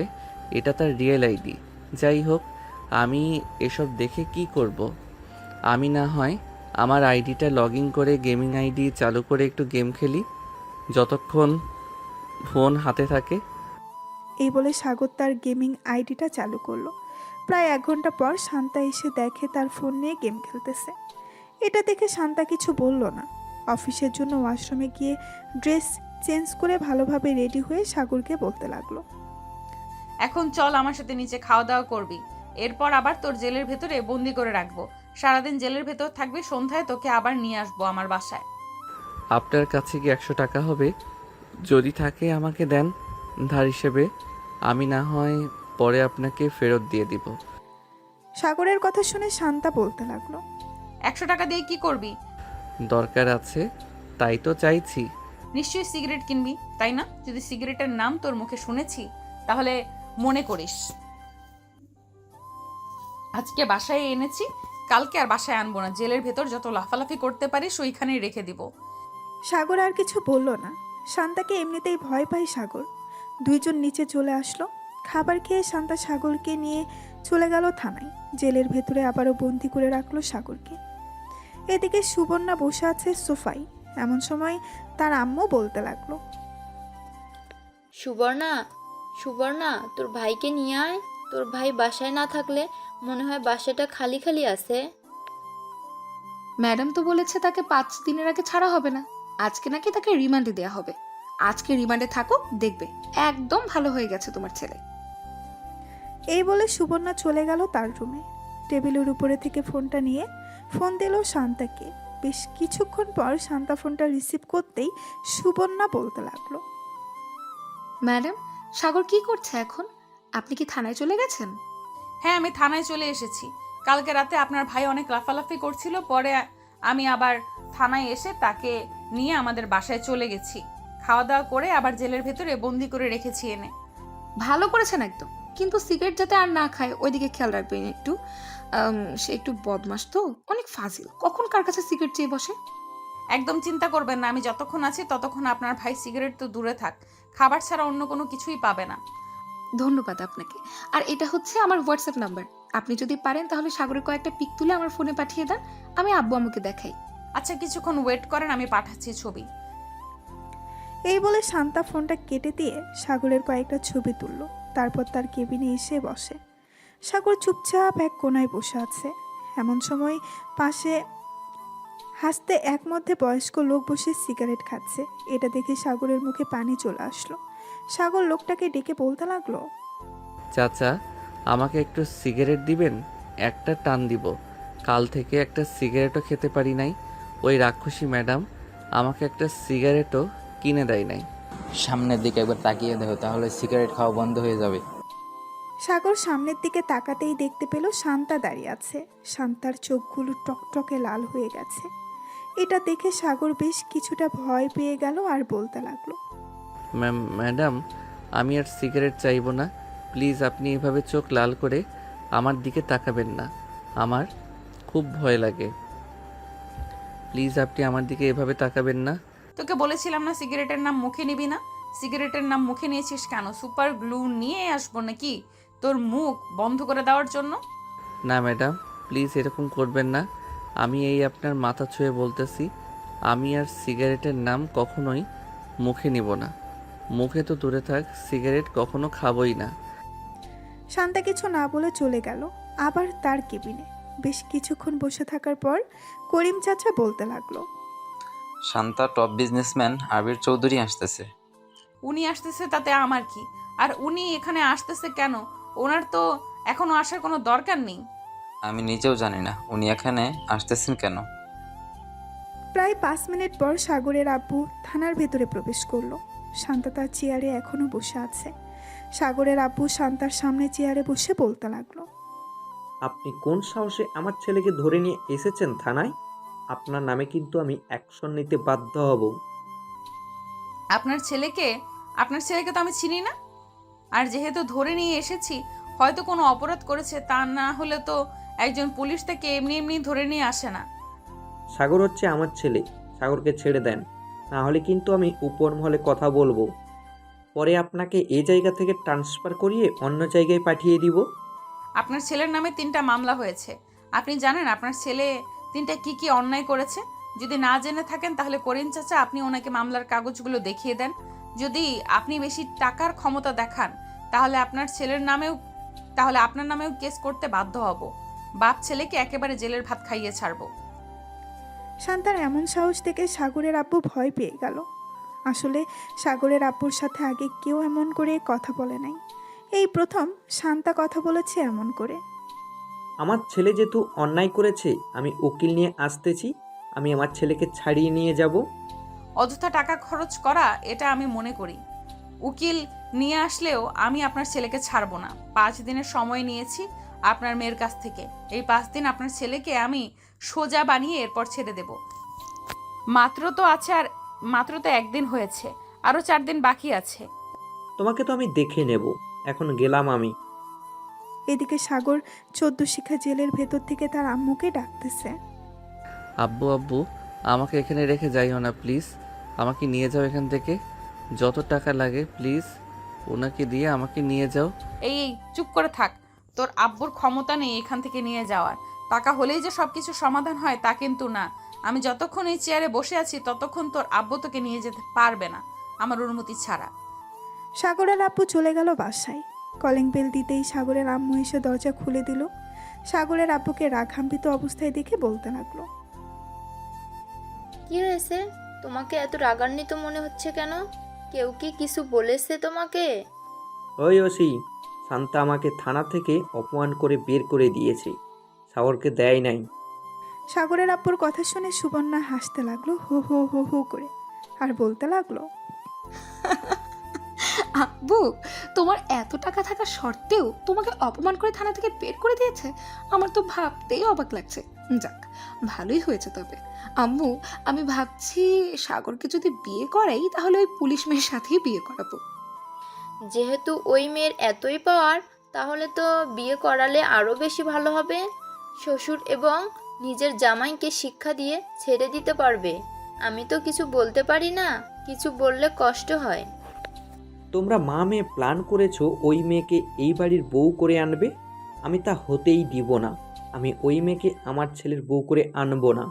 এটা তার রিয়েল আইডি। যাই হোক, আমি এসব দেখে কি করব? আমি না হয় আমার আইডিটা লগ ইন করে গেমিং আইডি চালু করে একটু গেম খেলি যতক্ষণ ফোন হাতে থাকে। এই বলে সাগর তার গেমিং আইডিটা চালু করলো। প্রায় 1 ঘন্টা পর শান্তা এসে দেখে তার ফোন নিয়ে গেম খেলতেছে। এটা দেখে শান্তা কিছু বলল না। অফিসের জন্য ওয়াশরুমে গিয়ে ড্রেস চেঞ্জ করে ভালোভাবে রেডি হয়ে সাগরকে বলতে লাগলো। এখন চল আমার সাথে নিচে খাওয়া দাওয়া করবি, এরপর আবার তোর জেলের ভেতরে বন্দি করে রাখবো। সারাদিন জেলের ভেতর থাকবি, সন্ধ্যায় তোকে আবার নিয়ে আসবো আমার বাসায়। আপনার কাছে কি 100 টাকা হবে? যদি থাকে আমাকে দেন ধার হিসেবে, আমি না হয় পরে আপনাকে ফেরত দিয়ে দিব। সাগরের কথা শুনে শান্তা বলতে লাগলো। 100 টাকা দিয়ে কি করবি? দরকার আছে তাই তো চাইছি। নিশ্চয়ই সিগারেট কিনবি, তাই না? যদি সিগারেটের নাম তোর মুখে শুনেছি তাহলে মনে করিস আজকে বাসায় এনেছি, কালকে আর বাসায় আনবো না। জেলের ভেতর যত লাফালাফি করতে পারিস ওইখানেই রেখে দিব। সাগর আর কিছু বলল না। শান্তাকে এমনিতেই ভয় পায় সাগর। দুইজন নিচে চলে আসলো। খাবার খেয়ে শান্তা সাগরকে নিয়ে চলে গেল থানায়। জেলের ভেতরে আবারও বন্দি করে রাখলো সাগরকে। এদিকে সুবর্ণা বসে আছে সোফায়। এমন সময় তার আম্মু বলতে লাগলো। সুবর্ণা, সুবর্ণা, তোর ভাইকে নিয়ে আয়। তোর ভাই বাসায় না থাকলে মনে হয় বাসাটা খালি খালি আছে। ম্যাডাম তো বলেছে তাকে 5 দিনের আগে ছাড়া হবে না। আজকে নাকি তাকে রিমান্ডে দেওয়া হবে। আজকে রিমান্ডে থাকুক, দেখবে একদম ভালো হয়ে গেছে তোমার ছেলে। এই বলে সুবর্ণা চলে গেল তার রুমে। টেবিলের উপরে থেকে ফোনটা নিয়ে ফোন দিল শান্তাকে। বেশ কিছুক্ষণ পর শান্তা ফোনটা রিসিভ করতেই সুবর্ণা বলতে লাগলো। ম্যাডাম, সাগর কি করছে এখন? আপনি কি থানায় চলে গেছেন? হ্যাঁ, আমি থানায় চলে এসেছি। কালকে রাতে আপনার ভাই অনেক লাফালাফি করছিল, পরে আমি আবার থানায় এসে তাকে নিয়ে আমাদের বাসায় চলে গেছি। খাওয়া দাওয়া করে আবার জেলের ভেতরে বন্দি করে রেখেছি এনে। ভালো করেছেন একদম, কিন্তু সিগারেট যাতে আর না খায় ওইদিকে খেয়াল রাখবেন একটু। সে একটু বদমাস তো, অনেক ফাজিল, কখন কার কাছে সিগারেট চেয়ে বসে। একদম চিন্তা করবেন না, আমি যতক্ষণ আছি ততক্ষণ আপনার ভাই সিগারেট তো দূরে থাক, খাবার ছাড়া অন্য কোনো কিছুই পাবে না। ধন্যবাদ আপনাকে। আর এটা হচ্ছে আমার হোয়াটসঅ্যাপ নাম্বার। আপনি যদি পারেন তাহলে সাগরের কয়েকটা পিক তুলে আমার ফোনে পাঠিয়ে দেন, আমি আব্বু আম্মুকে দেখাই। আচ্ছা, কিছুক্ষণ ওয়েট করেন, আমি পাঠাচ্ছি ছবি। এই বলে শান্তা ফোনটা কেটে দিয়ে সাগরের কয়েকটা ছবি তুলল। তারপর তার কেবিনে এসে বসে। সাগর চুপচাপ এক কোনায় বসে আছে। এমন সময় পাশে হাসতে এক মধ্যে বয়স্ক লোক বসে সিগারেট খাচ্ছে। এটা দেখে সাগরের মুখে পানি চলে আসলো। সাগর লোকটাকে ডেকে বলতে লাগলো। চাচা, আমাকে একটু সিগারেট দিবেন? একটা টান দিব। কাল থেকে একটা সিগারেটও খেতে পারি নাই। ওই রাক্ষসী ম্যাডাম আমাকে একটা সিগারেটও কিনে দেয় নাই। সামনের দিকে একবার তাকিয়ে দেখো, তাহলে সিগারেট খাওয়া বন্ধ হয়ে যাবে। সাগর সামনের দিকে তাকাতেই দেখতে পেল শান্তা দাঁড়িয়ে আছে। শান্তার চোখগুলো টকটকে লাল হয়ে গেছে। এটা দেখে সাগর বেশ কিছুটা ভয় পেয়ে গেল আর বলতে লাগলো। ম্যাডাম, আমি আর সিগারেট চাইবো না। প্লিজ আপনি এভাবে চোখ লাল করে আমার দিকে তাকাবেন না, আমার খুব ভয় লাগে। প্লিজ আপনি আমার দিকে এভাবে তাকাবেন না। তোকে বলেছিলাম না সিগারেটের নাম মুখে নিবি না? সিগারেটের নাম মুখে নিয়েছিস কেন? সুপার গ্লু নিয়ে আসবো নাকি তোর মুখ বন্ধ করে দেওয়ার জন্য? না ম্যাডাম, প্লিজ এরকম করবেন না। আমি এই আপনার মাথা ছুঁয়ে বলতেছি, আমি আর সিগারেটের নাম কখনোই মুখে নিব না। মুখে তো দূরে থাক, সিগারেট কখনো খাবই না। শান্তা কিছু না বলে চলে গেল আবার তার কেবিনে। বেশ কিছুক্ষণ বসে থাকার পর করিম চাচা বলতে লাগলো। শান্তা, টপ বিজনেসম্যান আবির চৌধুরী আসতেছে। উনি আসতেছে তাতে আমার কি? আর উনি এখানে আসতেছে কেন? ওনার তো এখনো আসার কোনো দরকার নেই। আমি নিজেও জানি না উনি এখানে আসতেছেন কেন। প্রায় 5 মিনিট পর সাগরের আব্বু থানার ভেতরে প্রবেশ করলো। শান্তা তার চেয়ারে এখনো বসে আছে। সাগরের আব্বু শান্তার সামনে চেয়ারে বসে বলতে লাগলো। আপনি কোন সাহসে আমার ছেলেকে ধরে নিয়ে এসেছেন থানায়? আপনার নামে কিন্তু আমি অ্যাকশন নিতে বাধ্য হব। আপনার ছেলেকে তো আমি চিনি না। আর যেহেতু ধরে নিয়ে এসেছি, হয়তো কোনো অপরাধ করেছে, তা না হলে তো একজন পুলিশ থেকে এমনি এমনি ধরে নিয়ে আসে না। সাগর হচ্ছে আমার ছেলে, সাগরকে ছেড়ে দেন, না হলে কিন্তু আমি উপর মহলে কথা বলবো। পরে আপনাকে এই জায়গা থেকে ট্রান্সফার করিয়ে অন্য জায়গায় পাঠিয়ে দিব। আপনার ছেলের নামে 3টা মামলা হয়েছে। আপনি জানেন আপনার ছেলে 3টা কি কি অন্যায় করেছে? যদি না জেনে থাকেন তাহলে করিম চাচা আপনি ওনাকে মামলার কাগজগুলো দেখিয়ে দেন। যদি আপনি বেশি টাকার ক্ষমতা দেখান তাহলে আপনার নামেও কেস করতে বাধ্য হব। বাপ ছেলেকে একেবারে জেলের ভাত খাইয়ে ছাড়বো। শান্তার এমন সাহস থেকে সাগরের আব্বু ভয় পেয়ে গেল। আসলে সাগরের আব্বুর সাথে আগে কেউ এমন করে কথা বলে নাই। এই প্রথম শান্তা কথা বলেছে এমন করে। আমার ছেলে যেহেতু অন্যায় করেছে, আমি উকিল নিয়ে আসতেছি। আমি আমার ছেলেকে ছাড়িয়ে নিয়ে যাব। অযথা টাকা খরচ করা এটা আমি মনে করি। উকিল নিয়ে আসলেও আমি আপনার ছেলেকে ছাড়বো না। 5 দিনের সময় নিয়েছি আপনার মেয়ের কাছ থেকে। এই 5 দিন আপনার ছেলেকে আমি সোজা বানিয়ে এরপর ছেড়ে দেব। মাত্র তো 1 দিন হয়েছে, আরও 4 দিন বাকি আছে। তোমাকে তো আমি দেখে নেব। এখন গেলাম আমি। এদিকে সাগর 14 শিখা জেলের ভেতর থেকে তার আম্মুকে ডাকতেছে। আব্বু আব্বু, আমাকে এখানে রেখে যাইও না প্লিজ। আমাকে নিয়ে যাও এখান থেকে, যত টাকা লাগে প্লিজ ওনাকে দিয়ে আমাকে নিয়ে যাও। এই চুপ করে থাক। তোর আব্বুর ক্ষমতা নেই এখান থেকে নিয়ে যাওয়ার। টাকা হলেই যে সবকিছু সমাধান হয় তা কিন্তু না। আমি যতক্ষণ এই চেয়ারে বসে আছি ততক্ষণ তোর আব্বু তোকে নিয়ে যেতে পারবে না আমার অনুমতি ছাড়া। সাগরের আব্বু চলে গেল বাসায়। কলিং বেল দিতেই সাগরের আম্মু এসে দরজা খুলে দিল। সাগরের আব্বুকে রাগান্বিত অবস্থায় দেখে বলতে লাগলো, কি হয়েছে? তোমাকে এত রাগান্বিত মনে হচ্ছে কেন? কেউ কি কিছু বলেছে তোমাকে? ওই ওসি, শান্তা আমাকে থানা থেকে অপমান করে বের করে দিয়েছে, সাগরকে দেয় নাই। সাগরের আব্বুর কথা শুনে সুবর্ণা হাসতে লাগলো হো হো হো হো করে, আর বলতে লাগলো, আব্বু, তোমার এত টাকা থাকা সত্ত্বেও তোমাকে অপমান করে থানা থেকে বের করে দিয়েছে? আমার তো ভাবতেই অবাক লাগছে। যাক, ভালোই হয়েছে তবে। আম্মু, আমি ভাবছি সাগরকে যদি বিয়ে করাই তাহলে ওই পুলিশ মেয়ের সাথেই বিয়ে করাবো। যেহেতু ওই মেয়ের এতই পাওয়ার, তাহলে তো বিয়ে করালে আরও বেশি ভালো হবে। শ্বশুর এবং নিজের জামাইকে শিক্ষা দিয়ে ছেড়ে দিতে পারবে। আমি তো কিছু বলতে পারি না, কিছু বললে কষ্ট হয়। তোমরা মা মেয়ে প্ল্যান করেছো ওই মেয়েকে এই বাড়ির বউ করে আনবে। আমি তা হতেই দিব না। আমি ওই মেয়েকে আমার ছেলের বউ করে আনবো না।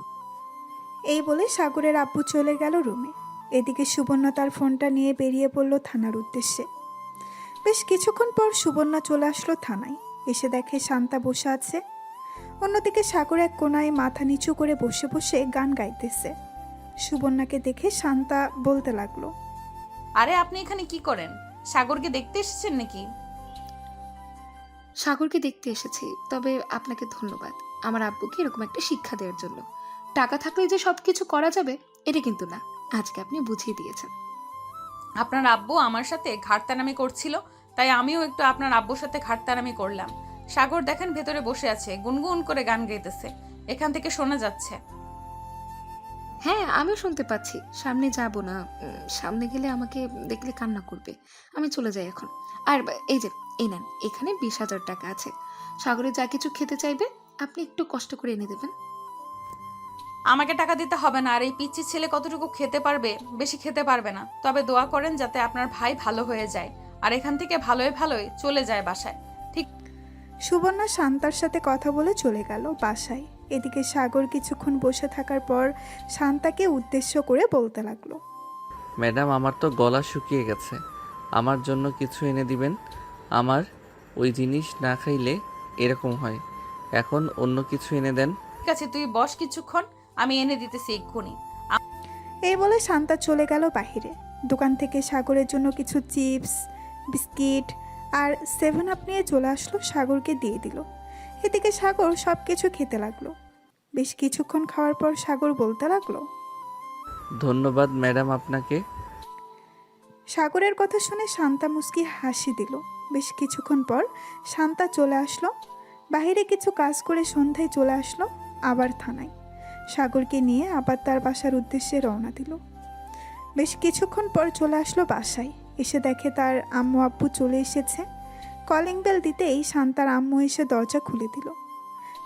এই বলে সাগরের আব্বু চলে গেল রুমে। এদিকে সুবর্ণা তার ফোনটা নিয়ে বেরিয়ে পড়ল থানার উদ্দেশ্যে। বেশ কিছুক্ষণ পর সুবর্ণা চলে আসলো থানায়। এসে দেখে শান্তা বসে আছে। অন্যদিকে সাগর এক কোনায় মাথা নিচু করে বসে বসে গান গাইতেছে। সুবর্ণাকে দেখে শান্তা বলতে লাগলো, আরে আপনি এখানে কি করেন? সাগরকে দেখতে এসেছেন নাকি? সাগরকে দেখতে এসেছি, তবে আপনাকে ধন্যবাদ আমার আব্বুকে এরকম একটা শিক্ষা দেওয়ার জন্য। টাকা থাকলে যে সব কিছু করা যাবে এটা কিন্তু না, আজকে আপনি বুঝিয়ে দিয়েছেন। আপনার আব্বু আমার সাথে ঘাটতারামি করছিল, তাই আমিও একটু আপনার আব্বুর সাথে ঘাটতারামি করলাম। সাগর দেখেন ভেতরে বসে আছে, গুনগুন করে গান গাইতেছে, এখান থেকে শোনা যাচ্ছে। হ্যাঁ, আমিও শুনতে পাচ্ছি। সামনে যাব না, সামনে গেলে আমাকে দেখলে কান্না করবে। আমি চলে যাই এখন। আর এই যে, এই নেন, এখানে 20,000 টাকা আছে। সাগরে যা কিছু খেতে চাইবে আপনি একটু কষ্ট করে এনে দেবেন। আমাকে টাকা দিতে হবে না। আর এই পিচ্চি ছেলে কতটুকু খেতে পারবে? বেশি খেতে পারবে না। তবে দোয়া করেন যাতে আপনার ভাই ভালো হয়ে যায় আর এখান থেকে ভালোই ভালোই চলে যায় বাসায়। ঠিক। সুবর্ণা শান্তার সাথে কথা বলে চলে গেল বাসায়। এদিকে সাগর কিছুক্ষণ বসে থাকার পর শান্তাকে উদ্দেশ্য করে বলতে লাগলো, ম্যাডাম, আমার তো গলা শুকিয়ে গেছে, আমার জন্য কিছু এনে দিবেন। আমার ওই জিনিস না খাইলে এরকম হয়, এখন অন্য কিছু এনে দেন। ঠিক আছে, তুই বস কিছুক্ষণ, আমি এনে দিতেছি এক্ষুনি। এই বলে শান্তা চলে গেল বাহিরে। দোকান থেকে সাগরের জন্য কিছু চিপস, বিস্কিট আর 7 আপ নিয়ে চলে আসলো, সাগরকে দিয়ে দিল। এদিকে সাগর সব কিছু খেতে লাগলো। বেশ কিছুক্ষণ খাওয়ার পর সাগর বলতে লাগলো, ধন্যবাদ ম্যাডাম আপনাকে। সাগরের কথা শুনে শান্তা মুস্কি হাসি দিল। বেশ কিছুক্ষণ পর শান্তা চলে আসলো বাইরে, কিছু কাজ করে সন্ধ্যায় চলে আসলো আবার থানায়। সাগরকে নিয়ে আবার তার বাসার উদ্দেশ্যে রওনা দিল। বেশ কিছুক্ষণ পর চলে আসলো বাসায়। এসে দেখে তার আম্মু আব্বু চলে এসেছে। কলিং বেল দিতেই শান্তার আম্মু এসে দরজা খুলে দিল।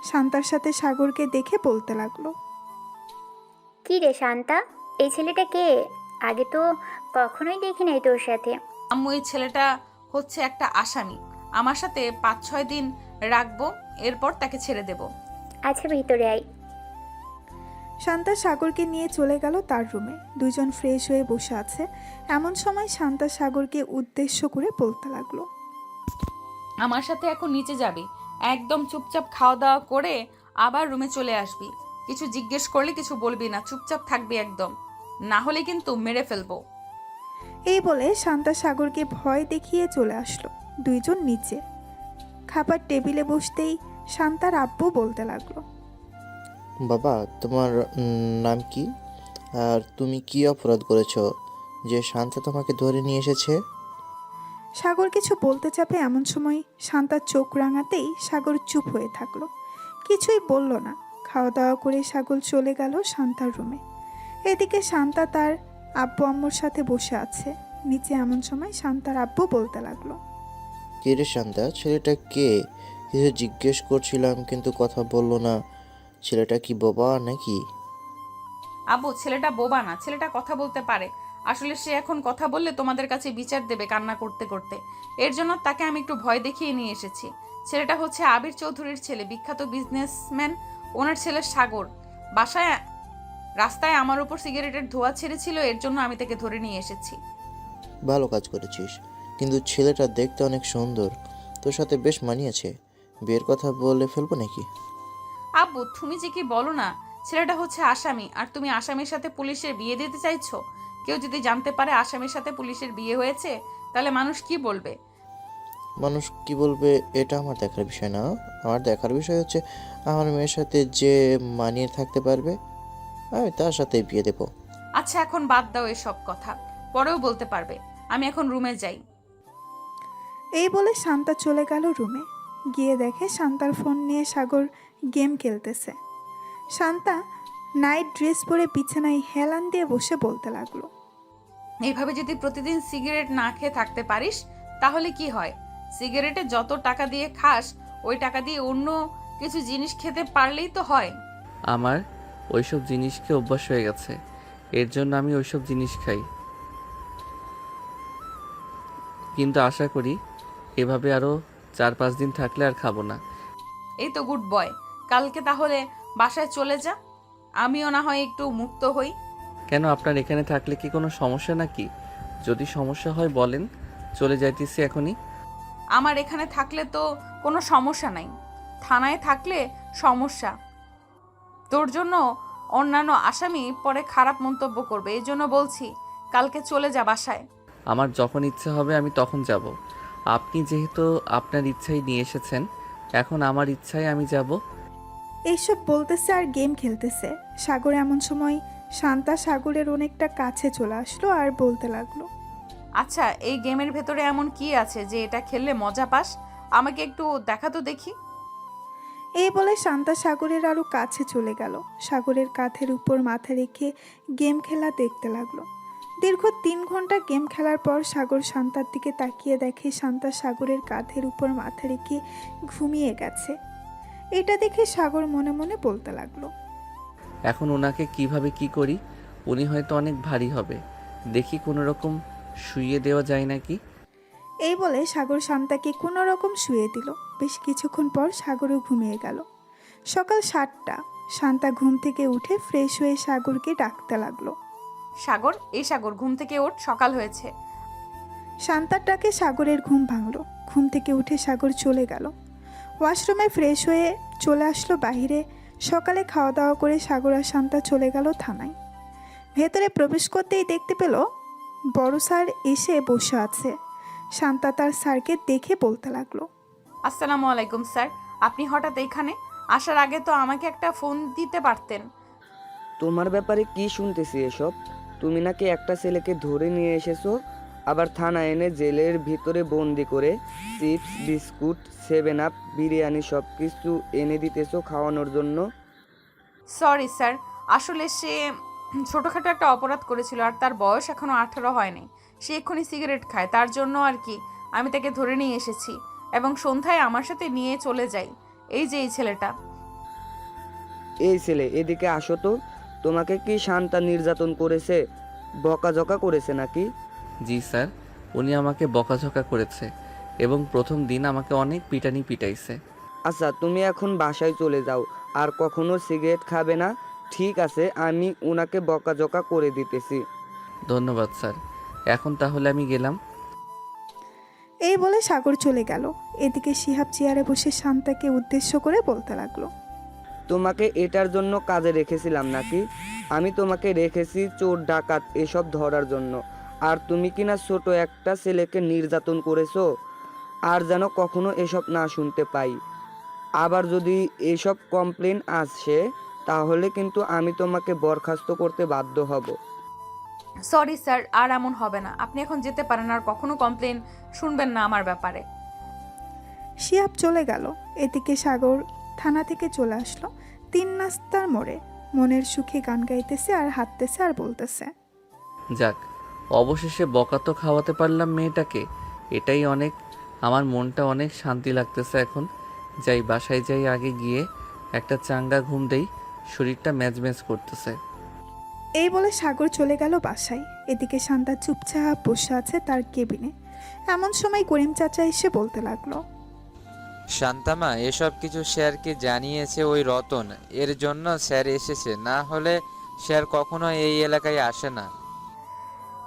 শান্তার সাথে সাগরকে দেখে বলতে লাগলো, কি রে শান্তা, এই ছেলেটা কে? আগে তো কখনোই দেখি নাই তোর সাথে। আম্মু, এই ছেলেটা হচ্ছে একটা আসামি। আমার সাথে 5-6 দিন রাখবো, এরপর তাকে ছেড়ে দেব। আচ্ছা, ভিতরে আয়। শান্তা সাগরকে নিয়ে চলে গেল তার রুমে। দুজন ফ্রেশ হয়ে বসে আছে। এমন সময় শান্তা সাগরকে উদ্দেশ্য করে বলতে লাগলো, আমার সাথে এখন নিচে যাবি, একদম চুপচাপ খাওয়া দাওয়া করে আবার রুমে চলে আসবি। কিছু জিজ্ঞেস করলে কিছু বলবি না, চুপচাপ থাকবি একদম, না হলে কিন্তু মেরে ফেলবো। এই বলে শান্তা সাগরকে ভয় দেখিয়ে চলে আসলো। দুইজন নিচে খাবার টেবিলে বসতেই শান্তার আব্বু বলতে লাগলো, বাবা তোমার নাম কি? আর তুমি কি অপরাধ করেছো যে শান্তা তোমাকে ধরে নিয়ে এসেছে? সাগর কিছু বলতে চাপে এমন সময় শান্তার চোখ রাঙাতেই সাগর চুপ হয়ে থাকলো, কিছুই বলল না। খাওয়া দাওয়া করে সাগর চলে গেল শান্তার রুমে। এদিকে শান্তা তার আব্বু আম্মুর সাথে বসে আছে নিচে। এমন সময় শান্তার আব্বু বলতে লাগলো, কে রে শান্তা, ছেলেটা কে? কিছু জিজ্ঞেস করছিলাম কিন্তু কথা বললো না। ছেলেটা কি বোবা নাকি? আব্বু, ছেলেটা বোবা না, ছেলেটা কথা বলতে পারে। আসলে সে এখন কথা বললে তোমাদের কাছে বিচার দেবে কান্না করতে করতে। এর জন্য তাকে আমি একটু ভয় দেখিয়ে নিয়ে এসেছি। ছেলেটা হচ্ছে আবির চৌধুরীর ছেলে, বিখ্যাত বিজনেসম্যান। ওনার ছেলে সাগর রাস্তায় আমার উপর সিগারেটের ধোঁয়া ছেড়েছিল, এর জন্য আমি তাকে ধরে নিয়ে এসেছি। ভালো কাজ করেছিস, কিন্তু ছেলেটা দেখতে অনেক সুন্দর, তোর সাথে বেশ মানিয়েছে। বিয়ের কথা বলে ফেলবো নাকি? আব্বু, তুমি যে কি বলো না, ছেলেটা হচ্ছে আসামি, আর তুমি আসামির সাথে পুলিশের বিয়ে দিতে চাইছো? কেউ যদি জানতে পারে আসামির সাথে পুলিশের বিয়ে হয়েছে, তাহলে মানুষ কি বলবে? মানুষ কি বলবে এটা আমার দেখার বিষয় না। আমার দেখার বিষয় হচ্ছে আমার মেয়ের সাথে যে মানিয়ে থাকতে পারবে আমি তার সাথে বিয়ে দেবো। আচ্ছা, এখন বাদ দাও এসব কথা, পরেও বলতে পারবে। আমি এখন রুমে যাই। এই বলে শান্তা চলে গেল রুমে। গিয়ে দেখে শান্তার ফোন নিয়ে সাগর গেম খেলতেছে। শান্তা নাইট ড্রেস পরে বিছানায় হেলান দিয়ে বসে বলতে লাগলো, এইভাবে যদি প্রতিদিন সিগারেট না খেয়ে থাকতে পারিস তাহলে কি হয়? সিগারেটে যত টাকা দিয়ে খাস, ওই টাকা দিয়ে অন্য কিছু জিনিস খেতে পারলেই তো হয়। আমার ওইসব জিনিসকে অভ্যাস হয়ে গেছে, এর জন্য আমি ওইসব জিনিস খাই। কিন্তু আশা করি এভাবে আরও 4-5 দিন থাকলে আর খাবো না। এই তো গুড বয়, কালকে তাহলে বাসায় চলে যা, আমিও না হয় একটু মুক্ত হই। কেন, আপনার এখানে থাকলে কি কোনো সমস্যা নাকি? যদি সমস্যা হয় বলেন, চলে যাইতেছি এখনই। আমার এখানে থাকলে তো কোনো সমস্যা নাই, থানায় থাকলে সমস্যা। তোর জন্য অন্যান্য আসামি পরে খারাপ মন্তব্য করবে, এই জন্য বলছি কালকে চলে যা বাসায়। আমার যখন ইচ্ছা হবে আমি তখন যাব। আপনি যেহেতু আপনার ইচ্ছাই নিয়ে এসেছেন, এখন আমার ইচ্ছায় আমি যাব। এইসব বলতেছে আর গেম খেলতেছে। সাগর এমন সময় শান্তা সাগরের অনেকটা কাছে চলে আসলো আর বলতে লাগলো, আচ্ছা, এই গেমের ভেতরে এমন কি আছে যে এটা খেললে মজা পাস? আমাকে একটু দেখা তো দেখি। এই বলে শান্তা সাগরের আরও কাছে চলে গেল। সাগরের কাঁধের উপর মাথা রেখে গেম খেলা দেখতে লাগলো। দীর্ঘ 3 ঘন্টা গেম খেলার পর সাগর শান্তার দিকে তাকিয়ে দেখে শান্তা সাগরের কাঁধের উপর মাথা রেখে ঘুমিয়ে গেছে। এটা দেখে সাগর মনে মনে বলতে লাগলো, এখন ওনাকে কিভাবে কি করি? উনি হয়তো অনেক ভারী হবে, দেখি কোনো রকম শুইয়ে দেওয়া যায় নাকি। এই বলে সাগর শান্তাকে কোনো রকম শুয়ে দিল। বেশ কিছুক্ষণ পর সাগরও ঘুমিয়ে গেল। সকাল 7টা। শান্তা ঘুম থেকে উঠে ফ্রেশ হয়ে সাগরকে ডাকতে লাগলো। সাগর, এই সাগর, ঘুম থেকে ওঠ, সকাল হয়েছে। শান্তার ডাকে সাগরের ঘুম ভাঙল। ঘুম থেকে উঠে সাগর চলে গেল ওয়াশরুমে, ফ্রেশ হয়ে চলে আসলো বাহিরে। সকালে খাওয়া দাওয়া করে সাগর আর শান্তা চলে গেল থানায়। ভেতরে প্রবেশ করতেই দেখতে পেল বড় স্যার এসে বসে আছে। শান্তা তার স্যারকে দেখে বলতে লাগলো, আসসালামু আলাইকুম স্যার, আপনি হঠাৎ এখানে? আসার আগে তো আমাকে একটা ফোন দিতে পারতেন। তোমার ব্যাপারে কি শুনতেছি এসব? তুমি নাকি একটা ছেলেকে ধরে নিয়ে এসেছো, আবার থানায় এনে জেলের ভিতরে বন্দি করে চিপস, বিস্কুট, 7 আপ, বিরিয়ানি সব কিছু এনে দিতেছো খাওয়ানোর জন্য। সরি স্যার, আসলে সে ছোটোখাটো একটা অপরাধ করেছিল, আর তার বয়স এখনও 18 হয়নি। সে এক্ষুনি সিগারেট খায়, তার জন্য আর কি আমি তাকে ধরে নিয়ে এসেছি এবং সন্ধ্যায় আমার সাথে নিয়ে চলে যাই। এই যে এই ছেলেটা। এই ছেলে, এদিকে আসো তো। তোমাকে কি শান্তা নির্যাতন করেছে, বকাঝকা করেছে নাকি? জি স্যার, উনি আমাকে বকাঝকা করেছে এবং প্রথম দিন আমাকে অনেক পিটানি পিটাইছে। আচ্ছা, তুমি এখন বাসায় চলে যাও, আর কখনো সিগারেট খাবে না, ঠিক আছে? আমি ওনাকে বকাঝকা করে দিতেছি। ধন্যবাদ স্যার, এখন তাহলে আমি গেলাম। এই বলে সাগর চলে গেল। এদিকে শিহাব চেয়ারে বসে শান্তাকে উদ্দেশ্য করে বলতে লাগলো, তোমাকে এটার জন্য কাজে রেখেছিলাম নাকি? আমি তোমাকে রেখেছি চোর ডাকাত এসব ধরার জন্য, আর তুমি কিনা ছোট একটা ছেলেকে নির্যাতন করেছো। আর যেন কখনো এসব না শুনতে পাই। আবার যদি এসব কমপ্লেন আসে তাহলে কিন্তু আমি তোমাকে বরখাস্ত করতে বাধ্য হব। সরি স্যার, আর এমন হবে না। আপনি এখন যেতে পারেন, আর কখনো কমপ্লেন শুনবেন না আমার ব্যাপারে। শিহাব চলে গেল। এদিকে সাগর থানা থেকে চলে আসলো 3 নাস্তার মোড়ে। মনের সুখে গান গাইতেছে আর হাঁটতেছে আর বলতেছে, যাক, অবশেষে বকা তো খাওয়াতে পারলাম মেয়েটাকে, এটাই অনেক। আমার মনটা অনেক শান্তি লাগতেছে এখন। যাই, বাসায় যাই, আগে গিয়ে একটা চাঙ্গা ঘুম দেই, শরীরটা ম্যাজম্যাজ করতেছে। এই বলে সাগর চলে গেল বাসায়। এদিকে শান্তা চুপচাপ বসে আছে তার কেবিনে। এমন সময় করিম চাচা এসে বলতে লাগলো, শান্তামা, এসব কিছু স্যারকে জানিয়েছে ওই রতন, এর জন্য স্যার এসেছে, না হলে স্যার কখনো এই এলাকায় আসে না।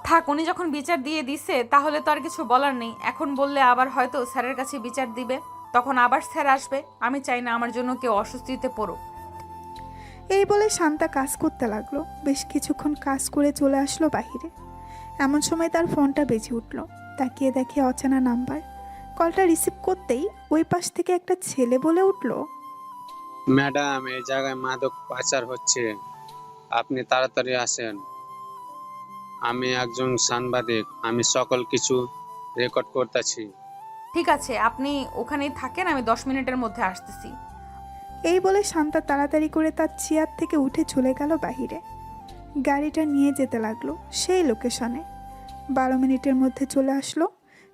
থাক, উনি যখন বিচার দিয়ে দিছে তাহলে তো আর কিছু বলার নেই। এখন বললে আবার হয়তো স্যারের কাছে বিচার দিবে, তখন আবার স্যার আসবে। আমি চাই না আমার জন্য কেউ অস্বস্তিতে পড়ুক। এই বলে শান্তা কাজ করতে লাগলো। বেশ কিছুক্ষণ কাজ করে চলে আসলো বাহিরে। এমন সময় তার ফোনটা বেজে উঠল। তাকিয়ে দেখে অচেনা নাম্বার। কলটা রিসিভ করতেই ওই পাশ থেকে একটা ছেলে বলে উঠল, ম্যাডাম, এই জায়গায় মাদক পাচার হচ্ছে, আপনি তাড়াতাড়ি আসেন। আমি একজন সাংবাদিক, আমি সকল কিছু রেকর্ড করতেছি। ঠিক আছে, আপনি ওখানেই থাকেন, আমি 10 মিনিটের মধ্যে আসতেছি। এই বলে শান্তা তাড়াতাড়ি করে তার চেয়ার থেকে উঠে চলে গেল বাহিরে। গাড়িটা নিয়ে যেতে লাগলো সেই লোকেশনে। 12 মিনিটের মধ্যে চলে আসলো।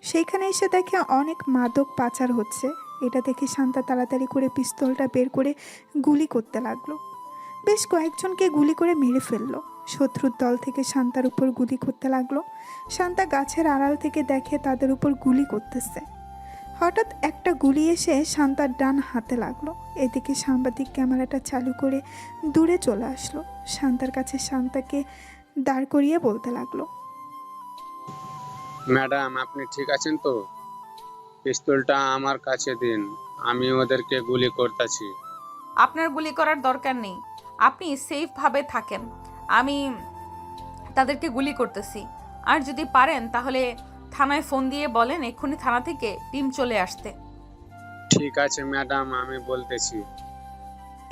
সেইখানে এসে দেখে অনেক মাদক পাচার হচ্ছে। এটা দেখে শান্তা তাড়াতাড়ি করে পিস্তলটা বের করে গুলি করতে লাগলো। বেশ কয়েকজনকে গুলি করে মেরে ফেললো। শত্রুর দল থেকে শান্তার উপর গুলি করতে লাগলো। শান্তা গাছের আড়াল থেকে দেখে তাদের উপর গুলি করতেছে। হঠাৎ একটা গুলি এসে শান্তার ডান হাতে লাগলো। এদিকে সাংবাদিক ক্যামেরাটা চালু করে দূরে চলে আসলো। শান্তার কাছে শান্তাকে দাঁড় করিয়ে বলতে লাগলো, ম্যাডাম, আপনি ঠিক আছেন তো? পিস্তলটা আমার কাছে দিন, আমি ওদেরকে গুলি করতেছি। আপনার গুলি করার দরকার নেই, আপনি সেফভাবে থাকেন। আমি তাদেরকে গুলি করতেছি। আর যদি পারেন তাহলে থানায় ফোন দিয়ে বলেন এক্ষুনি থানা থেকে টিম চলে আসতে। ঠিক আছে ম্যাডাম, আমি বলতেছি।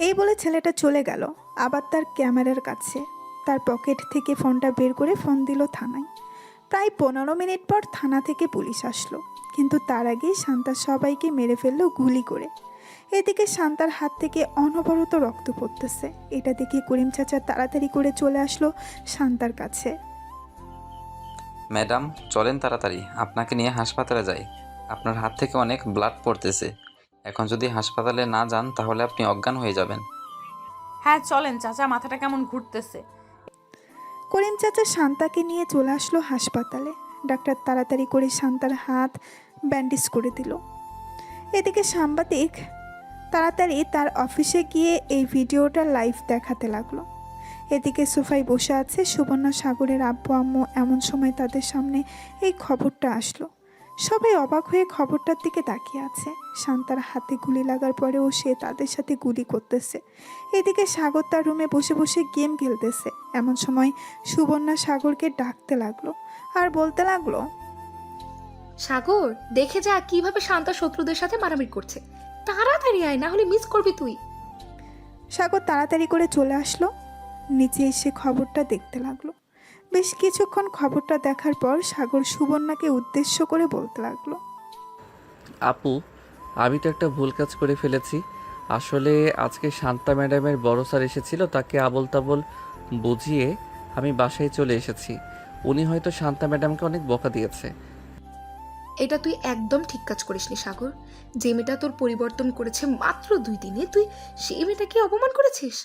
এই বলে ছেলেটা চলে গেল আবার তার ক্যামেরার কাছে। তার পকেট থেকে ফোনটা বের করে ফোন দিল থানায়। প্রায় 15 মিনিট পর থানা থেকে পুলিশ আসলো, কিন্তু তার আগেই শান্তা সবাইকে মেরে ফেললো গুলি করে। এদিকে শান্তার হাত থেকে অনবরত রক্ত পড়তেছে। এটা দেখে করিম চাচা তাড়াতাড়ি করে চলে আসলো শান্তার কাছে। ম্যাডাম, চলেন তাড়াতাড়ি, আপনাকে নিয়ে হাসপাতালে যাই। আপনার হাত থেকে অনেক ব্লাড পড়তেছে। এখন যদি হাসপাতালে না যান তাহলে আপনি অজ্ঞান হয়ে যাবেন। হ্যাঁ চলেন চাচা, মাথাটা কেমন ঘুরতেছে। করিম চাচা শান্তাকে নিয়ে চলে আসলো হাসপাতালে। ডাক্তার তাড়াতাড়ি করে শান্তার হাত ব্যান্ডেজ করে দিল। এদিকে সাংবাদিক তাড়াতাড়ি তার অফিসে গিয়ে এই ভিডিওটা লাইভ দেখাতে লাগলো। এদিকে সোফায় বসে আছে সুবর্ণা সাগরের আব্বু আম্মু। এমন সময় তাদের সামনে এই খবরটা আসলো। সবাই অবাক হয়ে খবরটার দিকে তাকিয়ে আছে। শান্তার হাতে গুলি লাগার পরেও সে তাদের সাথে গুলি করতেছে। এদিকে সাগর তার রুমে বসে বসে গেম খেলতেছে। এমন সময় সুবর্ণা সাগরকে ডাকতে লাগলো আর বলতে লাগলো, সাগর, দেখে যা কিভাবে শান্তা শত্রুদের সাথে মারামারি করছে। তাড়াতাড়ি আয়, না হলে মিস করবি তুই। সাগর তাড়াতাড়ি করে চলে আসলো। নিচে এসে খবরটা দেখতে লাগলো। বেশ কিছুক্ষণ খবরটা দেখার পর সাগর সুবর্ণাকে উদ্দেশ্য করে বলতে লাগলো, আপু, আমি তো একটা ভুল কাজ করে ফেলেছি। আসলে আজকে শান্তা ম্যাডামের বড় স্যার এসেছিল, তাকে আবল তাবল বুঝিয়ে আমি বাসায় চলে এসেছি। উনি হয়তো শান্তা ম্যাডামকে অনেক বকা দিয়েছে। এটা তুই একদম ঠিক কাজ করিসনি সাগর। যে মেয়েটা তোর পরিবর্তন করেছে মাত্র 2 দিনে, তুই সেই মেয়েটাকে অপমান করেছিস।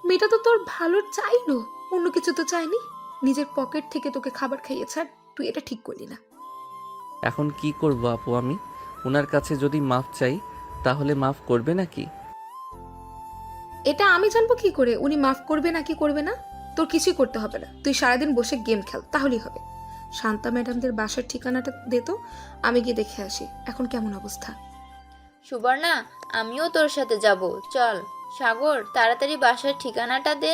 মেয়েটা তো তোর ভালো চাইলো, অন্য কিছু তো চাইনি। নিজের পকেট থেকে তোকে খাবার খাইয়েছে, আর তুই এটা ঠিক করলি না। এখন কি করব আপু আমি? ওনার কাছে যদি মাফ চাই তাহলে মাফ করবে নাকি? এটা আমি জানবো কি করে উনি মাফ করবে নাকি করবে না? তোর কিছুই করতে হবে না, তুই সারাদিন বসে গেম খেল, তাহলেই হবে। শান্তা ম্যাডামদের বাসার ঠিকানাটা দে তো, আমি গিয়ে দেখে আসি এখন কেমন অবস্থা। সুবর্ণা, আমিও তোর সাথে যাব, চল। সাগর, তাড়াতাড়ি বাসার ঠিকানাটা দে।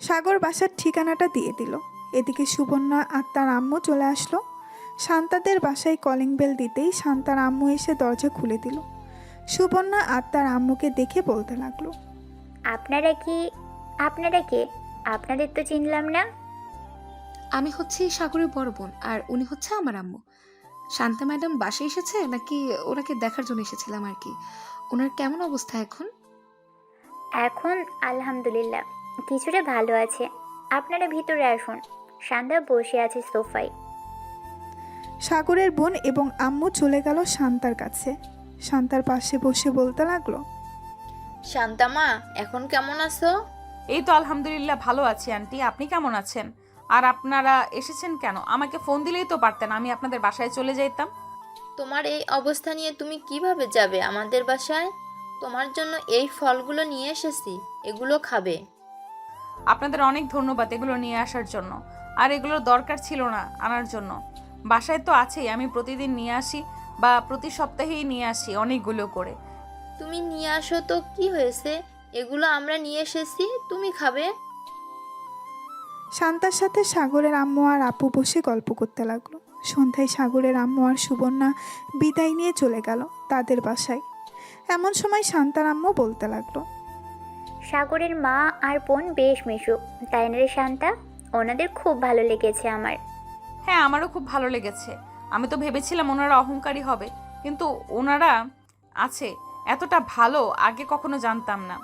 সাগর বাসার ঠিকানাটা দিয়ে দিল। এদিকে সুবর্ণা আর তার আম্মু চলে আসলো। শান্তাদের বাসায় কলিং বেল দিতেই শান্তার আম্মু এসে দরজা খুলে দিল। সুবর্ণা আর তার আম্মুকে দেখে বলতে লাগলো, আপনারা কে? আপনাদের তো চিনলাম না। আমি হচ্ছি সাগরের বড় বোন, আর উনি হচ্ছে আমার আম্মু। শান্তা ম্যাডাম বাসায় এসেছে নাকি ওনাকে দেখার জন্য এসেছিলাম আর কি। ওনার কেমন অবস্থা এখন? এখন আলহামদুলিল্লাহ কিছুটা ভালো আছে। আপনারা ভিতরে আসুন। শান্তা বসে আছে সোফায়। সাগরের বোন এবং আম্মু চলে গেল শান্তার কাছে। শান্তার পাশে বসে বলতে লাগলো, শান্তামা, এখন কেমন আছো? এই তো আলহামদুলিল্লাহ ভালো আছি আন্টি, আপনি কেমন আছেন? আর আপনারা এসেছেন কেন? আমাকে ফোন দিলেই তো পারতেন, আমি আপনাদের বাসায় চলে যাইতাম। তোমার এই অবস্থা নিয়ে তুমি কিভাবে যাবে আমাদের বাসায়? তোমার জন্য এই ফলগুলো নিয়ে এসেছি, এগুলো খাবে। আপনাদের অনেক ধন্যবাদ এগুলো নিয়ে আসার জন্য, আর এগুলোর দরকার ছিল না আনার জন্য। বাসায় তো আছেই, আমি প্রতিদিন নিয়ে আসি বা প্রতি সপ্তাহেই নিয়ে আসি অনেকগুলো করে। তুমি নিয়ে আসো তো কি হয়েছে, এগুলো আমরা নিয়ে এসেছি, তুমি খাবে। শান্তার সাথে সাগরের আম্মু আর আপু বসে গল্প করতে লাগলো। সন্ধ্যায় সাগরের আম্মু আর সুবর্ণা বিদায় নিয়ে চলে গেল তাদের বাসায়। এমন সময় শান্তার আম্মু বলতে লাগলো, সাগরের মা আর বোন বেশ মিশুক, তাই না রে শান্তা? ওনাদের খুব ভালো লেগেছে আমার। হ্যাঁ, আমারও খুব ভালো লেগেছে। আমি তো ভেবেছিলাম ওনারা অহংকারী হবে, কিন্তু ওনারা আছে এতটা ভালো আগে কখনো জানতাম না।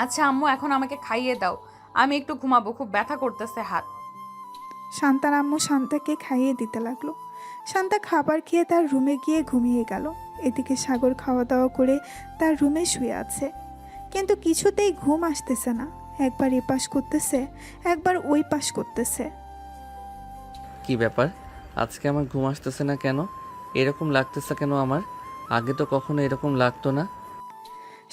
আচ্ছা আম্মু, এখন আমাকে খাইয়ে দাও, আমি একটু ঘুমাবো, খুব ব্যথা করতেছে হাত। শান্তার আম্মু শান্তাকে খাইয়ে দিতে লাগলো। শান্তা খাবার খেয়ে তার রুমে গিয়ে ঘুমিয়ে গেল। এদিকে সাগর খাওয়া দাওয়া করে তার রুমে শুয়ে আছে, কিন্তু কিছুতেই ঘুম আসতেছে না। একবার এ পাশ করতেছে, একবার ওই পাশ করতেছে। কি ব্যাপার, আজকে আমার ঘুম আসতেছে না কেন? এরকম লাগতেছে কেন আমার? আগে তো কখনো এরকম লাগতো না।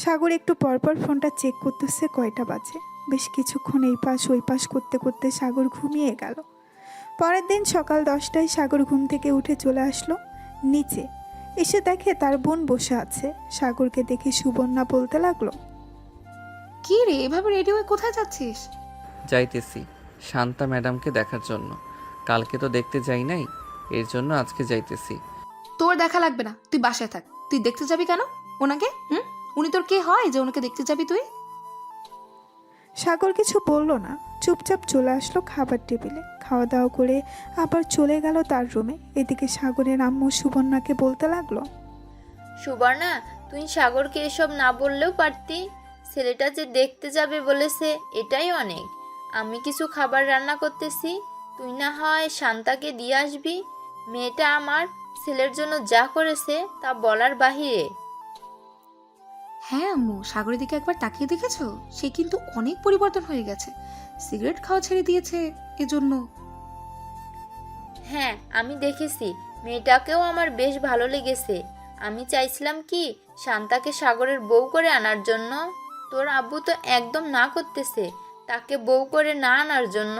সাগর একটু পরপর ফোনটা চেক করতেছে কয়টা বাজে। বেশ কিছুক্ষণ এই পাশ ওই পাশ করতে করতে সাগর ঘুমিয়ে গেল। পরের দিন সকাল 10টায় সাগর ঘুম থেকে উঠে চলে আসলো নিচে। এসে দেখে তার বোন বসে আছে। সাগরকে দেখে সুবর্ণা বলতে লাগলো, কি রে, এভাবে রেডি হয়ে কোথায় যাচ্ছিস? যাইতেছি শান্তা ম্যাডামকে দেখার জন্য। কালকে তো দেখতে যাই নাই, এর জন্য আজকে যাইতেছি। তোর দেখা লাগবে না, তুই বাসায় থাক। তুই দেখতে যাবি কেন ওনাকে? উনি তোর কে হয় যে ওনাকে দেখতে যাবি তুই? সাগর কিছু বলল না, চুপচাপ চলে আসলো খাবার টেবিলে। খাওয়া দাওয়া করে আবার চলে গেল তার রুমে। এদিকে সাগরের আম্মু সুবর্ণাকে বলতে লাগলো, সুবর্ণা, তুই সাগরকে এসব না বললেও পারতি। ছেলেটা যে দেখতে যাবে বলেছে, এটাই অনেক। আমি কিছু খাবার রান্না করতেছি, তুই না হয় শান্তাকে দিয়ে আসবি। মেয়েটা আমার ছেলের জন্য যা করেছে তা বলার বাহিরে। হ্যাঁ আম্মু, সাগরের দিকে একবার তাকিয়ে দেখেছো? সে কিন্তু অনেক পরিবর্তন হয়ে গেছে। সিগারেট খাওয়া ছেড়ে দিয়েছে এজন্য। হ্যাঁ, আমি দেখেছি, মেয়েটাকেও আমার বেশ ভালো লেগেছে। আমি চাইছিলাম কি শান্তাকে সাগরের বউ করে আনার জন্য। তোর আব্বু তো একদম না করতেছে তাকে বউ করে না আনার জন্য।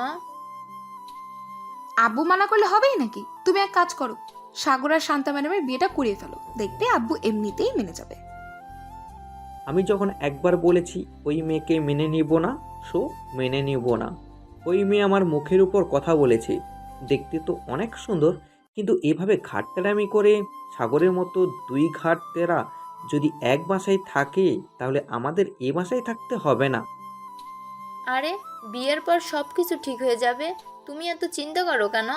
আব্বু মানা করলে হবেই নাকি? তুমি এক কাজ করো, সাগর আর শান্তা ম্যাডামের বিয়েটা করিয়ে ফেলো, দেখবে আব্বু এমনিতেই মেনে যাবে। আমি যখন একবার বলেছি ওই মেয়েকে মেনে নিব না, সো মেনে নিব না। ওই মেয়ে আমার মুখের উপর কথা বলেছে, দেখতে তো অনেক সুন্দর, কিন্তু এভাবে ঘাট তেরামি করে সাগরের মতো দুই ঘাট তেরা যদি এক বাসায় থাকে, তাহলে আমাদের এ বাসায় থাকতে হবে না। আরে, বিয়ের পর সব কিছু ঠিক হয়ে যাবে, তুমি এত চিন্তা করো কেন?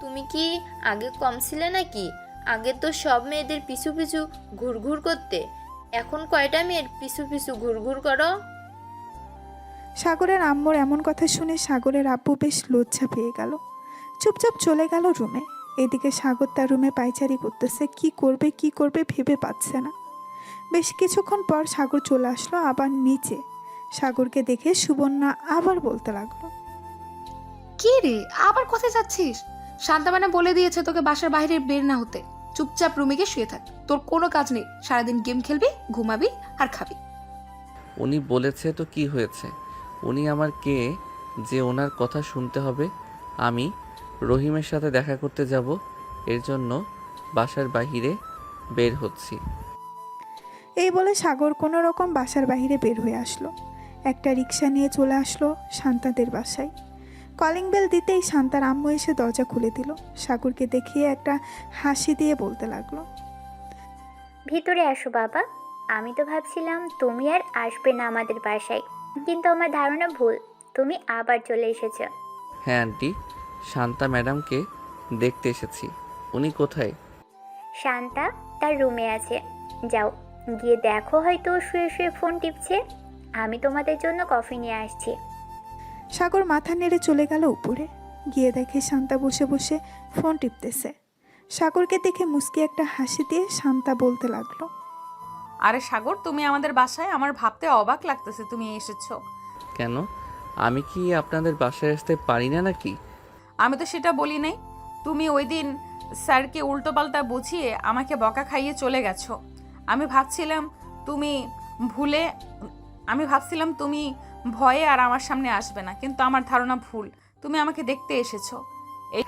তুমি কি আগে কম ছিলে নাকি? আগে তো সব মেয়েদের পিছু পিছু ঘুরঘুর করতে, এখন কয়টা মেয়ের পিছু পিছু ঘুরঘুর করো? সাগরের আম্মুর এমন কথা শুনে সাগরের আব্বু বেশ লজ্জা পেয়ে গেল। চুপচাপ চলে গেল রুমে। এদিকে সাগর তার রুমে পায়চারি করতেছে, কি করবে ভেবে পাচ্ছে না। বেশ কিছুক্ষণ পর সাগর চলে আসলো আবার নিচে। সাগরকে দেখে সুবর্ণা আবার বলতে লাগলো, কি রে, আবার কোথায় যাচ্ছিস? শান্তা ম্যাডাম বলে দিয়েছে তোকে বাসার বাইরে বের না হতে। চুপচাপ রুমে গিয়ে শুয়ে থাক, তোর কোনো কাজ নেই। সারাদিন গেম খেলবি, ঘুমাবি আর খাবি। উনি বলেছে তো কি হয়েছে? উনি আমার কে যে ওনার কথা শুনতে হবে? আমি রহিমের সাথে দেখা করতে যাব, এর জন্য বাসার বাইরে বের হচ্ছি। এই বলে সাগর কোনো রকম বাসার বাইরে বের হয়ে আসলো। একটা রিক্সা নিয়ে চলে আসলো শান্তাদের বাসায়। কলিং বেল দিতেই শান্তার আম্মু এসে দরজা খুলে দিল। সাগরকে দেখিয়ে একটা হাসি দিয়ে বলতে লাগলো, ভিতরে আসো বাবা। আমি তো ভাবছিলাম তুমি আর আসবে না আমাদের বাসায়, কিন্তু আমার ধারণা ভুল, তুমি আবার চলে এসেছো। হ্যাঁ আন্টি, শান্তা ম্যাডামকে দেখতে এসেছি। উনি কোথায়? শান্তা তার রুমে আছে, যাও গিয়ে দেখো, হয়তো শুয়ে শুয়ে ফোন টিপছে। আমি তোমাদের জন্য কফি নিয়ে আসছি। সাগর মাথা নেড়ে চলে গেল উপরে। গিয়ে দেখে শান্তা বসে বসে ফোন টিপতেছে। সাগরকে দেখে মুস্কি একটা হাসি দিয়ে শান্তা বলতে লাগলো, আরে সাগর, তুমি আমাদের বাসায়? আমার ভাবতে অবাক লাগতেছে তুমি এসেছো। কেন, আমি কি আপনাদের বাসায় আসতে পারি না নাকি? আমি তো সেটা বলি নাই। তুমি ওই দিন স্যারকে উল্টোপাল্টা বুঝিয়ে আমাকে বকা খাইয়ে চলে গেছো। আমি ভাবছিলাম তুমি ভয়ে আর আমার সামনে আসবে না, কিন্তু আমার ধারণা ভুল, তুমি আমাকে দেখতে এসেছো।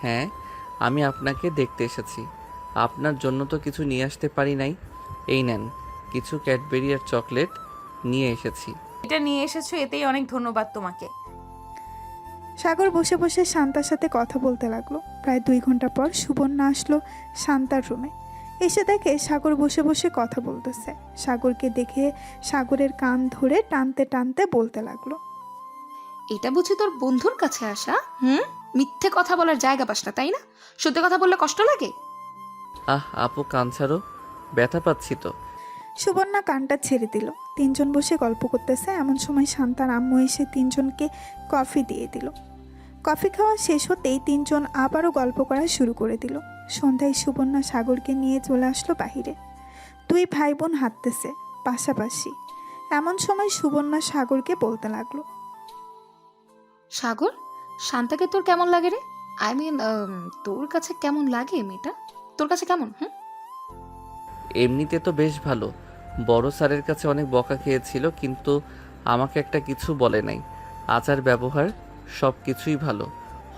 হ্যাঁ, আমি আপনাকে দেখতে এসেছি। আপনার জন্য তো কিছু নিয়ে আসতে পারি নাই। এই নেন, কিছু ক্যাডবেরি আর চকলেট নিয়ে এসেছি। এটা নিয়ে এসেছো, এতেই অনেক ধন্যবাদ তোমাকে। সাগর বসে বসে শান্তার সাথে কথা বলতে লাগলো। প্রায় 2 ঘন্টা পর সুবর্ণা আসলো শান্তার রুমে। এসে দেখে সাগর বসে বসে কথা বলতেছে। সাগরকে দেখে সাগরের কান ধরে টানতে টানতে বলতে লাগলো, এটা বুঝি তোর বন্ধুর কাছে আসা? মিথ্যে কথা বলার জায়গা পাস না, তাই না? সত্যি কথা বললে কষ্ট লাগে? আপু কান ছাড়ো, ব্যথা পাচ্ছি তো। সুবর্ণা কানটা ছেড়ে দিল। 3 জন বসে গল্প করতেছে। এমন সময় শান্তার আম্মু এসে 3 জনকে কফি দিয়ে দিল। কফি খাওয়া শেষ হতেই 3 জন আবারও গল্প করা শুরু করে দিল। সন্ধ্যায় সুবর্ণা সাগরকে নিয়ে চলে আসলো বাহিরে। 2 ভাই বোন হাঁটতেছে পাশাপাশি। এমন সময় সুবর্ণা সাগরকে বলতে লাগলো, সাগর, শান্তাকে তোর কেমন লাগে রে? আই মিন, তোর কাছে কেমন লাগে মেয়েটা? তোর কাছে কেমন? এমনিতে তো বেশ ভালো। বড় স্যারের কাছে অনেক বকা খেয়েছিল, কিন্তু আমাকে একটা কিছু বলে নাই। আচার ব্যবহার সব কিছুই ভালো।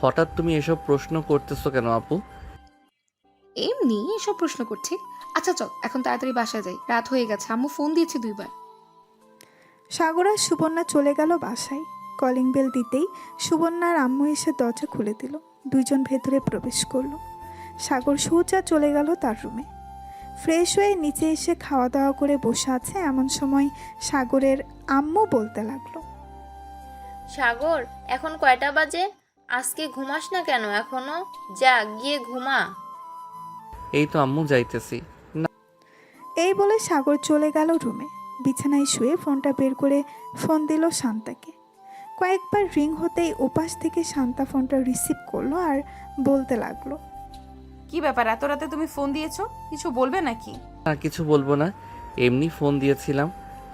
হঠাৎ তুমি এসব প্রশ্ন করতেছো কেন আপু? এমনি এসব প্রশ্ন করছি। আচ্ছা চল, এখন তাড়াতাড়ি বাসায় যাই, রাত হয়ে গেছে, আম্মু ফোন দিয়েছে 2 বার। সাগর আর সুবর্ণা চলে গেল বাসায়। কলিং বেল দিতেই সুবর্ণার আম্মু এসে দরজা খুলে দিল। 2 জন ভেতরে প্রবেশ করলো। সাগর সোজা চলে গেল তার রুমে। ফ্রেশ হয়ে নিচে এসে খাওয়া দাওয়া করে বসে আছে। এমন সময় সাগরের আম্মু বলতে লাগলো, সাগর, এখন কয়টা বাজে? আজকে ঘুমাস না কেন এখনো? যা গিয়ে ঘুমা। এই তো আম্মু যাইতেছি। এই বলে সাগর চলে গেল রুমে। বিছানায় শুয়ে ফোনটা বের করে ফোন দিল শান্তাকে। কয়েকবার রিং হতেই ওপাশ থেকে শান্তা ফোনটা রিসিভ করলো আর বলতে লাগলো, কি ব্যাপার, এত রাতে তুমি ফোন দিয়েছো? কিছু বলবে নাকি? আর কিছু বলবো না, এমনি ফোন দিয়েছিলাম।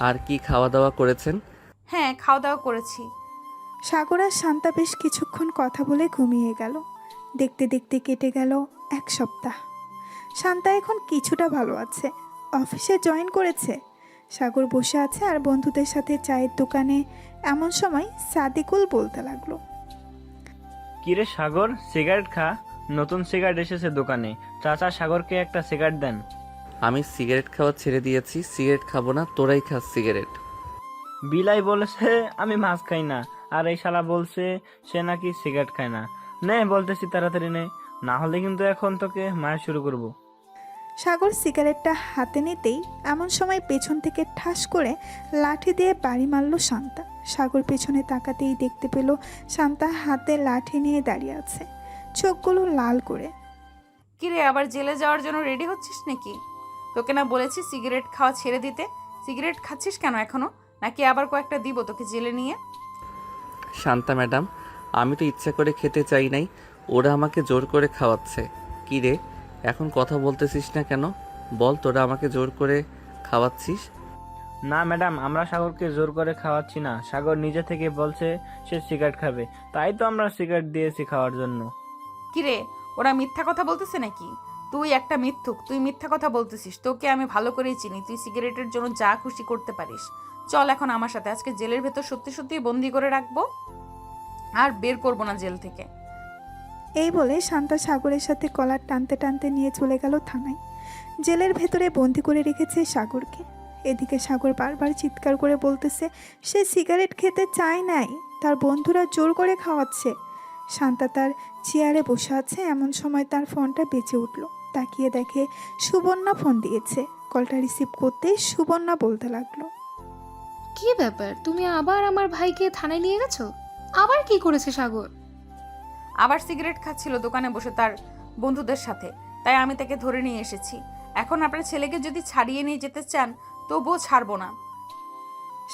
আর কি খাওয়া দাওয়া করেছেন? হ্যাঁ, খাওয়া দাওয়া করেছি। সাগর আর শান্তা বেশ কিছুক্ষণ কথা বলে ঘুমিয়ে গেল। দেখতে দেখতে কেটে গেল 1 সপ্তাহ। শান্তা এখন কিছুটা ভালো আছে, অফিসে জয়েন করেছে। সাগর বসে আছে আর বন্ধুদের সাথে চায়ের দোকানে। এমন সময় সাদিকুল বলতে লাগলো, কিরে সাগর, সিগারেট খা। নতুন সিগারেট এসেছে দোকানে, চাচা সাগরকে একটা সিগারেট দেন। আমি সিগারেট খাওয়া ছেড়ে দিয়েছি। সিগারেট খাবো না, তোরাই খাস সিগারেট। বিলাই বলেছে আমি মাছ খাই না, আর এই শালা বলছে সে নাকি সিগারেট খায় না। নে বলতেছি তাড়াতাড়ি নে, না হলে কিন্তু এখন তোকে মার শুরু করব। সাগর সিগারেটটা হাতে নিতেই এমন সময় পেছন থেকে ঠাস করে লাঠি দিয়ে বাড়ি মারল শান্তা। সাগর পেছনে তাকাতেই দেখতে পেল শান্তা হাতে লাঠি নিয়ে দাঁড়িয়ে আছে, চোখগুলো লাল করে। কিরে, আবার জেলে যাওয়ার জন্য রেডি হচ্ছিস নাকি? তোকে না বলেছি সিগারেট খাওয়া ছেড়ে দিতে? সিগারেট খাচ্ছিস কেন এখনো? নাকি আবার কয়েকটা দিব তোকে জেলে নিয়ে? শান্তা ম্যাডাম, আমি তো ইচ্ছা করে খেতে চাই নাই, ওরা আমাকে জোর করে খাওয়াচ্ছে। কি রে, এখন কথা বলতেছিস না কেন? বল, তোরা আমাকে জোর করে খাওয়াচ্ছিস? না ম্যাডাম, আমরা সাগরকে জোর করে খাওয়াচ্ছি না। সাগর নিজে থেকে বলছে সে সিগারেট খাবে, তাই তো আমরা সিগারেট দিয়েছি খাওয়ার জন্য। কিরে, ওরা মিথ্যা কথা বলতেছে নাকি? তুই একটা মিথ্যুক, তুই মিথ্যা কথা বলতেছিস। তোকে আমি ভালো করেই চিনি, তুই সিগারেটের জন্য যা খুশি করতে পারিস। চল এখন আমার সাথে, আজকে জেলের ভেতর সত্যি সত্যি বন্দি করে রাখবো, আর বের করবো না জেল থেকে। এই বলে শান্তা সাগরের সাথে কলার টানতে টানতে নিয়ে চলে গেল থানায়। জেলের ভেতরে বন্দি করে রেখেছে সাগরকে। এদিকে সাগর বারবার চিৎকার করে বলতেছে সে সিগারেট খেতে চায় নাই, তার বন্ধুরা জোর করে খাওয়াচ্ছে। শান্তা তার চেয়ারে বসে আছে, এমন সময় তার ফোনটা বেজে উঠল। তাকিয়ে দেখে সুবর্ণা ফোন দিয়েছে। কলটা রিসিভ করতেই সুবর্ণা বলতে লাগলো, কি ব্যাপার, তুমি আবার আমার ভাইকে থানায় নিয়ে গেছো? আবার কি করেছে সাগর? আবার সিগারেট খাচ্ছিল দোকানে বসে তার বন্ধুদের সাথে, তাই আমি তাকে ধরে নিয়ে এসেছি। এখন আপনার ছেলেকে যদি ছাড়িয়ে নিয়ে যেতে চান তবুও ছাড়বো না।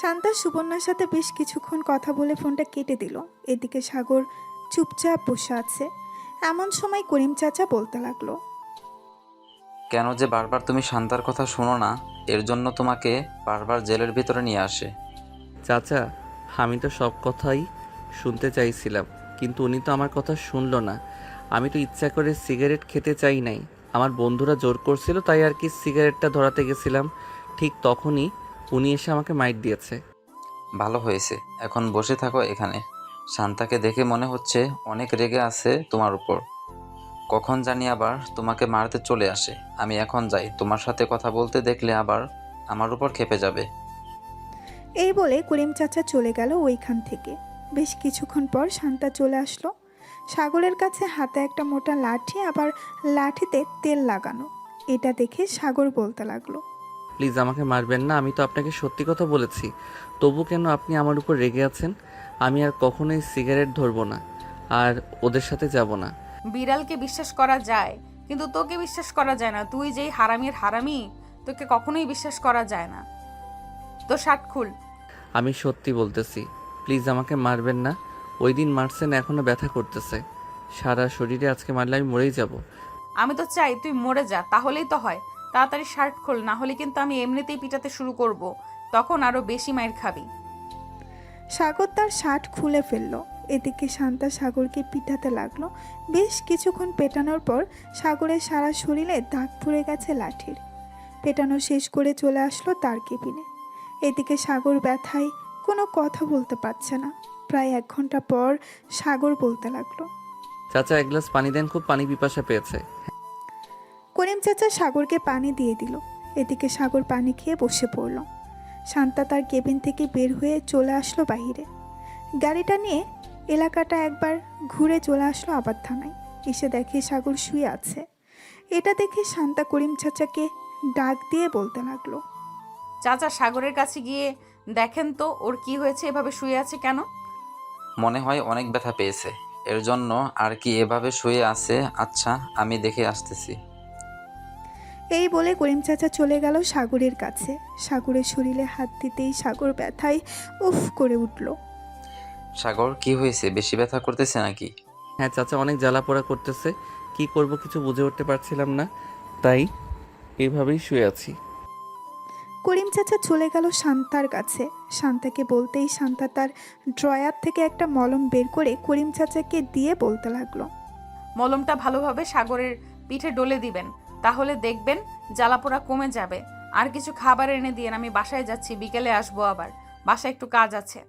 শান্তা সুবর্ণার সাথে বেশ কিছুক্ষণ কথা বলে ফোনটা কেটে দিল। এদিকে সাগর চুপচাপ বসে আছে। এমন সময় করিম চাচা বলতে লাগলো, কেন যে বারবার তুমি শান্তার কথা শোনো না, এর জন্য তোমাকে বারবার জেলের ভিতরে নিয়ে আসে। চাচা, আমি তো সব কথাই শুনতে চাইছিলাম, কিন্তু উনি তো আমার কথা শুনলো না। আমি তো ইচ্ছা করে সিগারেট খেতে চাই নাই, আমার বন্ধুরা জোর করছিল, তাই আর কি সিগারেটটা ধরাতে গেছিলাম। ঠিক তখনই উনি এসে আমাকে মাইট দিয়েছে। ভালো হয়েছে, এখন বসে থাকো এখানে। শান্তাকে দেখে মনে হচ্ছে অনেক রেগে আছে তোমার উপর। কখন জানি আবার তোমাকে মারতে চলে আসে। আমি এখন যাই, তোমার সাথে কথা বলতে দেখলে আবার আমার উপর ক্ষেপে যাবে। এই বলে করিম চাচা চলে গেল ওইখান থেকে। বেশ কিছুক্ষণ পর শান্তা চলে আসলো। সাগরের কাছে হাতে একটা মোটা লাঠি, আবার লাঠিতে তেল লাগানো। এটা দেখে সাগর বলতে লাগলো, প্লিজ আমাকে মারবেন না, আমি তো আপনাকে সত্যি কথা বলেছি। তবু কেন আপনি আমার উপর রেগে আছেন? আমি আর কখনোই সিগারেট ধরবো না, আর ওদের সাথে যাব না। বিড়ালকে বিশ্বাস করা যায়, কিন্তু তোকে বিশ্বাস করা যায় না। তুই যেই হারামির হারামি, তোকে কখনোই বিশ্বাস করা যায় না। তো শার্ট খুল। আমি সত্যি বলতেছি, প্লিজ আমাকে মারবেন না। ওই দিন মারছেন, এখনও ব্যথা করতেছে সারা শরীরে। আজকে মারলে আমি মরেই যাব। আমি তো চাই তুই মরে যা, তাহলেই তো হয়। তাড়াতাড়ি শার্ট খোল, না হলে কিন্তু আমি এমনিতেই পিটাতে শুরু করব, তখন আরো বেশি মাইর খাবি। সাগর তার শার্ট খুলে ফেললো। এদিকে শান্তা সাগরকে পিটাতে লাগলো। বেশ কিছুক্ষণ পেটানোর পর সাগরের সারা শরীরে দাগ পড়ে গেছে লাঠির। পেটানো শেষ করে চলে আসলো তার কেবিনে। এদিকে সাগর ব্যথায় কোনো কথা বলতে পারছে না। প্রায় 1 ঘন্টা পর সাগর বলতে লাগলো, চাচা, এক গ্লাস পানি দেন, খুব পানি পিপাসা পেয়েছে। করিম চাচা সাগরকে পানি দিয়ে দিল। এদিকে সাগর পানি খেয়ে বসে পড়ল। শান্তা তার কেবিন থেকে বের হয়ে চলে আসলো বাইরে। গাড়িটা নিয়ে এলাকাটা একবার ঘুরে চলে আসলো আবার থানায়। এসে দেখে সাগর শুয়ে আছে। এটা দেখে শান্তা করিম চাচাকে ডাক দিয়ে বলতে লাগলো, চাচা, সাগরের কাছে গিয়ে দেখেন তো ওর কি হয়েছে, এভাবে শুয়ে আছে কেন? মনে হয় অনেক ব্যথা পেয়েছে, এর জন্য আর কি এভাবে শুয়ে আছে। আচ্ছা, আমি দেখে আসতেছি। এই বলে করিম চাচা চলে গেল সাগরের কাছে। সাগরের শরীরে হাত দিতেই সাগর ব্যথায় উফ করে উঠল। সাগর, কি হয়েছে? বেশি ব্যথা করতেছে নাকি? হ্যাঁ চাচা, অনেক জ্বালা পোড়া করতেছে। কি করব কিছু বুঝে উঠতে পারছিলাম না, তাই এইভাবেই শুয়ে আছি। করিম চাচা চলে গেল শান্তার কাছে। শান্তাকে বলতেই শান্তা তার ড্রয়ার থেকে একটা মলম বের করে করিম চাচাকে দিয়ে বলতে লাগলো, মলমটা ভালোভাবে সাগরের পিঠে ডলে দিবেন, তাহলে দেখবেন জ্বালাপোড়া কমে যাবে। আর কিছু খাবার এনে দিয়েন, আমি বাসায় যাচ্ছি, বিকেলে আসবো আবার, বাসায় একটু কাজ আছে।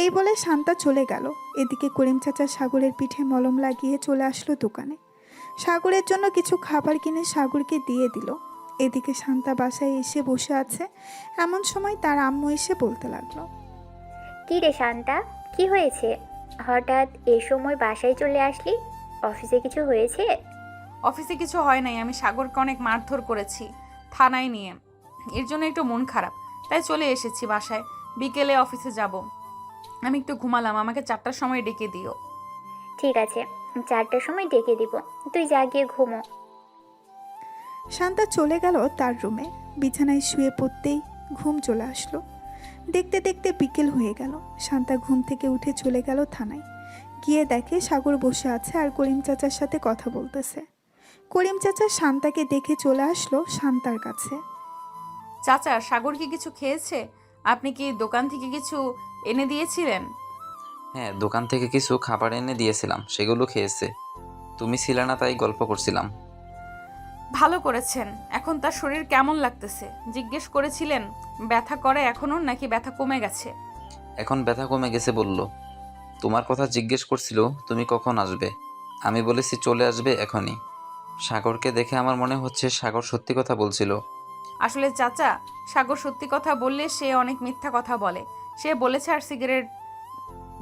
এই বলে শান্তা চলে গেল। এদিকে করিম চাচা সাগরের পিঠে মলম লাগিয়ে চলে আসলো দোকানে। সাগরের জন্য কিছু খাবার কিনে সাগরকে দিয়ে দিল। এদিকে শান্তা বাসায় এসে বসে আছে। এমন সময় তার আম্মু এসে বলতে লাগলো, কী রে শান্তা, কি হয়েছে? হঠাৎ এ সময় বাসায় চলে আসলি? অফিসে কিছু হয়েছে? অফিসে কিছু হয় নাই, আমি সাগরকে অনেক মারধর করেছি থানায় নিয়ে, এর জন্য একটু মন খারাপ, তাই চলে এসেছি বাসায়। বিকেলে অফিসে যাব। আমি একটু ঘুমালাম, আমাকে 4টার সময় ডেকে দিও। ঠিক আছে, 4টার সময় ডেকে দিব, তুই যা গিয়ে ঘুমো। শান্তা চলে গেল তার রুমে। বিছানায় শুয়ে পড়তেই ঘুম চলে আসলো। দেখতে দেখতে বিকেল হয়ে গেল। শান্তা ঘুম থেকে উঠে চলে গেল থানায়। গিয়ে দেখে সাগর বসে আছে আর করিম চাচার সাথে কথা বলতেছে। করিম চাচা শান্তাকে দেখে চলে আসলো শান্তার কাছে। চাচা, সাগর কি কিছু খেয়েছে? আপনি কি দোকান থেকে কিছু এনে দিয়েছিলেন? হ্যাঁ, দোকান থেকে কিছু খাবার এনে দিয়েছিলাম, সেগুলো খেয়েছে। তুমি ছিলে না, তাই গল্প করছিলাম। ভালো করেছেন। এখন তার শরীর কেমন লাগতেছে জিজ্ঞেস করেছিলেন? ব্যথা করে এখনো নাকি ব্যথা কমে গেছে? এখন ব্যথা কমে গেছে বলল। তোমার কথা জিজ্ঞেস করছিল তুমি কখন আসবে। আমি বলেছি চলে আসবে এখনই। সাগরকে দেখে আমার মনে হচ্ছে সাগর সত্যি কথা বলছিল। আসলে চাচা, সাগর সত্যি কথা বললে সে অনেক মিথ্যা কথা বলে। সে বলেছে আর সিগারেট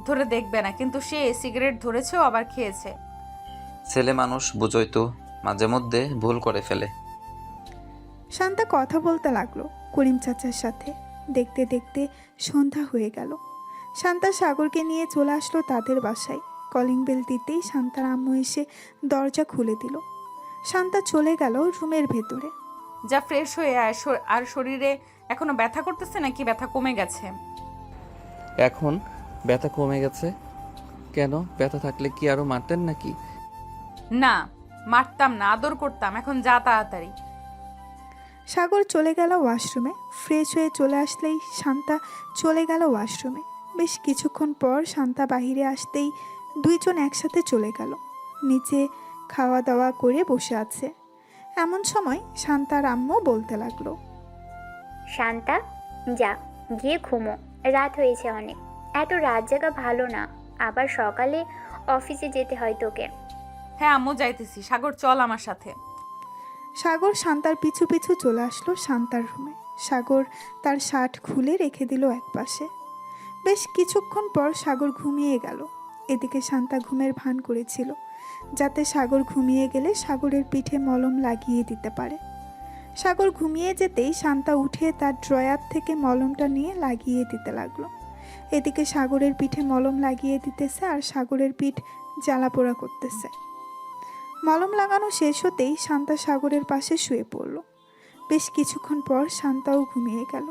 ধরে দেখবে না, কিন্তু সে সিগারেট ধরেছেও আবার খেয়েছে। ছেলে মানুষ বুঝোই তো, মাঝে মধ্যে ভুল করে ফেলে। শান্তা কথা বলতে লাগলো করিম চাচার সাথে। দেখতে দেখতে সন্ধ্যা হয়ে গেল। শান্তা সাগরকে নিয়ে চলে আসলো তাদের বাসায়। কলিং বেল দিতেই শান্তার আম্মু এসে দরজা খুলে দিল। শান্তা চলে গেল রুমের ভেতরে। যা ফ্রেশ হয়ে আয়। আর শরীরে এখনো ব্যথা করতেছে নাকি ব্যথা কমে গেছে? এখন ব্যথা কমে গেছে। কেন, ব্যথা থাকলে কি আরো মারতেন নাকি? না, মারতাম না, আদর করতাম। এখন যা তাড়াতাড়ি। সাগর চলে গেল ওয়াশরুমে। ফ্রেশ হয়ে চলে আসলেই শান্তা চলে গেল ওয়াশরুমে। বেশ কিছুক্ষণ পর শান্তা বাহিরে আসতেই দুইজন একসাথে চলে গেল। নিচে খাওয়া দাওয়া করে বসে আছে। এমন সময় শান্তার আম্মু বলতে লাগলো, শান্তা, যা গিয়ে ঘুমো, রাত হয়েছে অনেক। এত রাত জাগা ভালো না, আবার সকালে অফিসে যেতে হয় তোকে। হ্যাঁ আম্মু, যাইতেছি। সাগর চল আমার সাথে। সাগর শান্তার পিছু পিছু চলে আসলো শান্তার রুমে। সাগর তার শার্ট খুলে রেখে দিল একপাশে। বেশ কিছুক্ষণ পর সাগর ঘুমিয়ে গেল। এদিকে শান্তা ঘুমের ভান করেছিল, যাতে সাগর ঘুমিয়ে গেলে সাগরের পিঠে মলম লাগিয়ে দিতে পারে। সাগর ঘুমিয়ে যেতেই শান্তা উঠে তার ড্রয়ার থেকে মলমটা নিয়ে লাগিয়ে দিতে লাগলো। এদিকে সাগরের পিঠে মলম লাগিয়ে দিতেছে আর সাগরের পিঠ জ্বালাপোড়া করতেছে। মলম লাগানো শেষ হতেই শান্তা সাগরের পাশে শুয়ে পড়ল। বেশ কিছুক্ষণ পর শান্তাও ঘুমিয়ে গেল।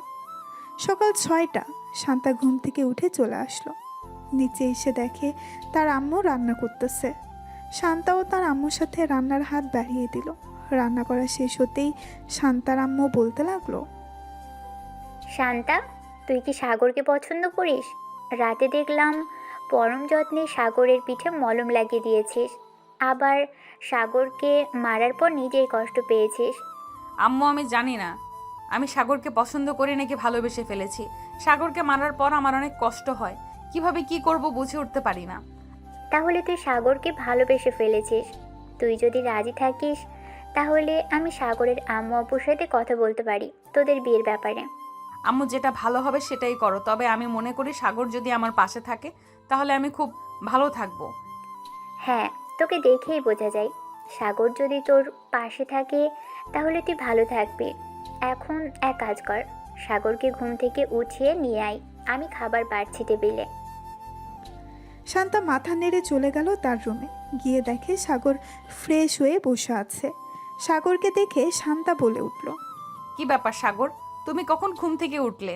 সকাল 6টা। শান্তা ঘুম থেকে উঠে চলে আসলো। নিচে এসে দেখে তার আম্মু রান্না করতেছে। শান্তাও তার আম্মুর সাথে রান্নার হাত বাড়িয়ে দিল। রান্না করা শেষ হতেই শান্তার আম্মু বলতে লাগলো, শান্তা, তুই কি সাগরকে পছন্দ করিস? রাতে দেখলাম পরম যত্নে সাগরের পিঠে মলম লাগিয়ে দিয়েছিস, আবার সাগরকে মারার পর নিজেই কষ্ট পেয়েছিস। আম্মু, আমি জানি না আমি সাগরকে পছন্দ করি নাকি ভালোবেসে ফেলেছি। সাগরকে মারার পর আমার অনেক কষ্ট হয়। কিভাবে কি করব বুঝে উঠতে পারি না। তাহলে তুই সাগরকে ভালোবেসে ফেলেছিস। তুই যদি রাজি থাকিস তাহলে আমি সাগরের আম্মু আব্বুর সাথে কথা বলতে পারি তোদের বিয়ের ব্যাপারে। আম্মু, যেটা ভালো হবে সেটাই করো। তবে আমি মনে করি সাগর যদি আমার পাশে থাকে তাহলে আমি খুব ভালো থাকবো। হ্যাঁ, তোকে দেখেই বোঝা যায়। সাগর যদি তোর পাশে থাকে তাহলে তুই ভালো থাকবি। এখন এক কাজ কর, সাগরকে ঘুম থেকে উঠিয়ে নিয়ে আয়, আমি খাবার বাড়ছি টেবিলে। শান্তা মাথা নেড়ে চলে গেল তার রুমে। গিয়ে দেখে সাগর ফ্রেশ হয়ে বসে আছে। সাগরকে দেখে শান্তা বলে উঠল, কি ব্যাপার সাগর, তুমি কখন ঘুম থেকে উঠলে?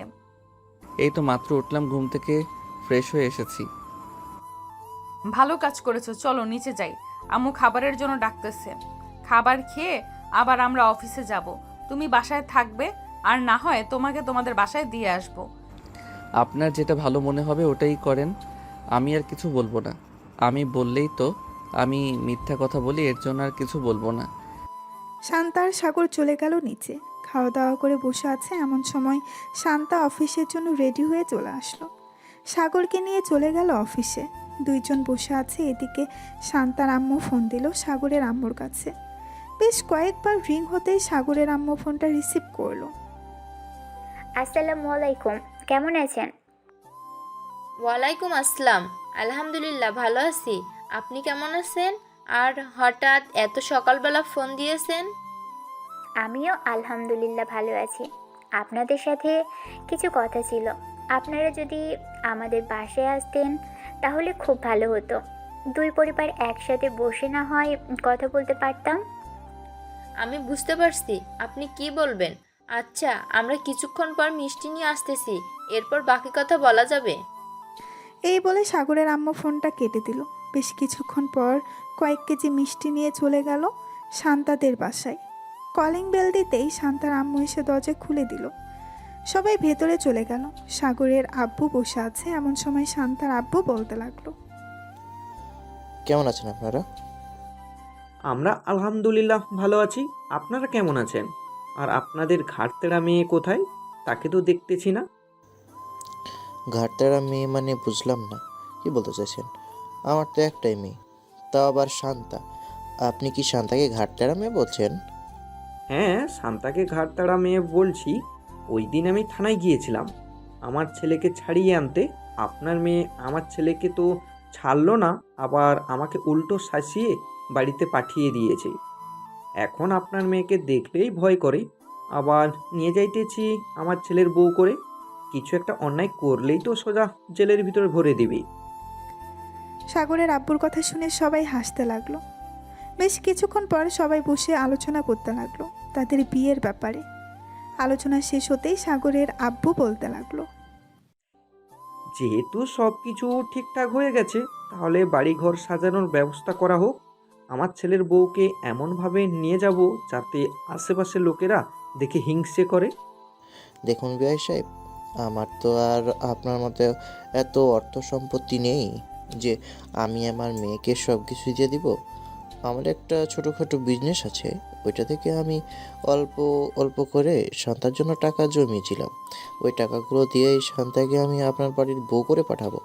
এই তো মাত্র উঠলাম ঘুম থেকে, ফ্রেশ হয়ে এসেছি। ভালো কাজ করেছো, চলো নিচে যাই। আম্মু খাবারের জন্য ডাকতেছে। খাবার খেয়ে আবার আমরা অফিসে যাব। তুমি বাসায় থাকবে, আর না হয় তোমাকে তোমাদের বাসায় দিয়ে আসবো। আপনার যেটা ভালো মনে হবে ওটাই করেন, আমি আর কিছু বলবো না। আমি বললেই তো আমি মিথ্যা কথা বলি, এর জন্য আর কিছু বলবো না। শান্তা আর সাগর চলে গেল নিচে। খাওয়া দাওয়া করে বসে আছে এমন সময় শান্তা অফিসের জন্য রেডি হয়ে চলে আসলো। সাগরকে নিয়ে চলে গেল অফিসে। দুইজন বসে আছে। এদিকে শান্তার আম্মু ফোন দিল সাগরের আম্মুর কাছে। বেশ কয়েকবার রিং হতেই সাগরের আম্মু ফোনটা রিসিভ করলো। আসসালামু আলাইকুম, কেমন আছেন? ওয়ালাইকুম আসসালাম। আলহামদুলিল্লাহ ভালো আছি। আপনি কেমন আছেন? আর হঠাৎ এত সকালবেলা ফোন দিয়েছেন? আমিও আলহামদুলিল্লাহ ভালো আছি। আপনাদের সাথে কিছু কথা ছিল। আপনারা যদি আমাদের বাসায় আসতেন তাহলে খুব ভালো হতো। দুই পরিবার একসাথে বসে না হয় কথা বলতে পারতাম। আমি বুঝতে পারছি আপনি কি বলবেন। আচ্ছা, আমরা কিছুক্ষণ পর মিষ্টি নিয়ে আসতেছি, এরপর বাকি কথা বলা যাবে। এই বলে সাগরের আম্মু ফোনটা কেটে দিল। বেশ কিছুক্ষণ পর কয়েক কেজি মিষ্টি নিয়ে চলে গেল শান্তাদের বাসায়। কলিং বেল দিতেই শান্তার আম্মু এসে দরজা খুলে দিল। সবাই ভেতরে চলে গেল। সাগরের আব্বু বসে আছে এমন সময় শান্তার আব্বু বলতে লাগলো, কেমন আছেন আপনারা? আমরা আলহামদুলিল্লাহ ভালো আছি। আপনারা কেমন আছেন? আর আপনাদের ঘাটতেরা মেয়ে কোথায়? তাকে তো দেখতেছি না। ঘাটতেরা মেয়ে মানে বুঝলাম না, কি বলতে চাইছেন? আমার তো একটাই মেয়ে, তাও আবার শান্তা। আপনি কি শান্তাকে ঘাটতেরা মেয়ে বলছেন? হ্যাঁ, শান্তাকে ঘাটতাড়া মেয়ে বলছি। ওই দিন আমি থানায় গিয়েছিলাম আমার ছেলেকে ছাড়িয়ে আনতে। আপনার মেয়ে আমার ছেলেকে তো ছাড়লো না, আবার আমাকে উল্টো শাসিয়ে বাড়িতে পাঠিয়ে দিয়েছে। এখন আপনার মেয়েকে দেখলেই ভয় করে, আবার নিয়ে যাইতেছি আমার ছেলের বউ করে। কিছু একটা অন্যায় করলেই তো সোজা জেলের ভিতরে ভরে দিবি। সাগরের আব্বুর কথা শুনে সবাই হাসতে লাগলো। বেশ কিছুক্ষণ পর সবাই বসে আলোচনা করতে লাগলো তাদের বিয়ের ব্যাপারে। আলোচনা শেষ হতেই সাগরের আব্বু বলতে লাগলো, যেহেতু সব কিছু ঠিকঠাক হয়ে গেছে, তাহলে বাড়িঘর সাজানোর ব্যবস্থা করা হোক। আমার ছেলের বউকে এমনভাবে নিয়ে যাব যাতে আশেপাশের লোকেরা দেখে হিংসে করে। দেখুন বিআই সাহেব, আমার তো আর আপনার মতো এত অর্থ সম্পত্তি নেই যে আমি আমার মেয়েকে সব কিছু দিয়ে দিব। আমার একটা ছোটোখাটো বিজনেস আছে, ওইটা থেকে আমি অল্প অল্প করে শান্তার জন্য টাকা জমিয়েছিলাম। ওই টাকাগুলো দিয়েই শান্তাকে আমি আপনার বাড়ির বউ করে পাঠাবো।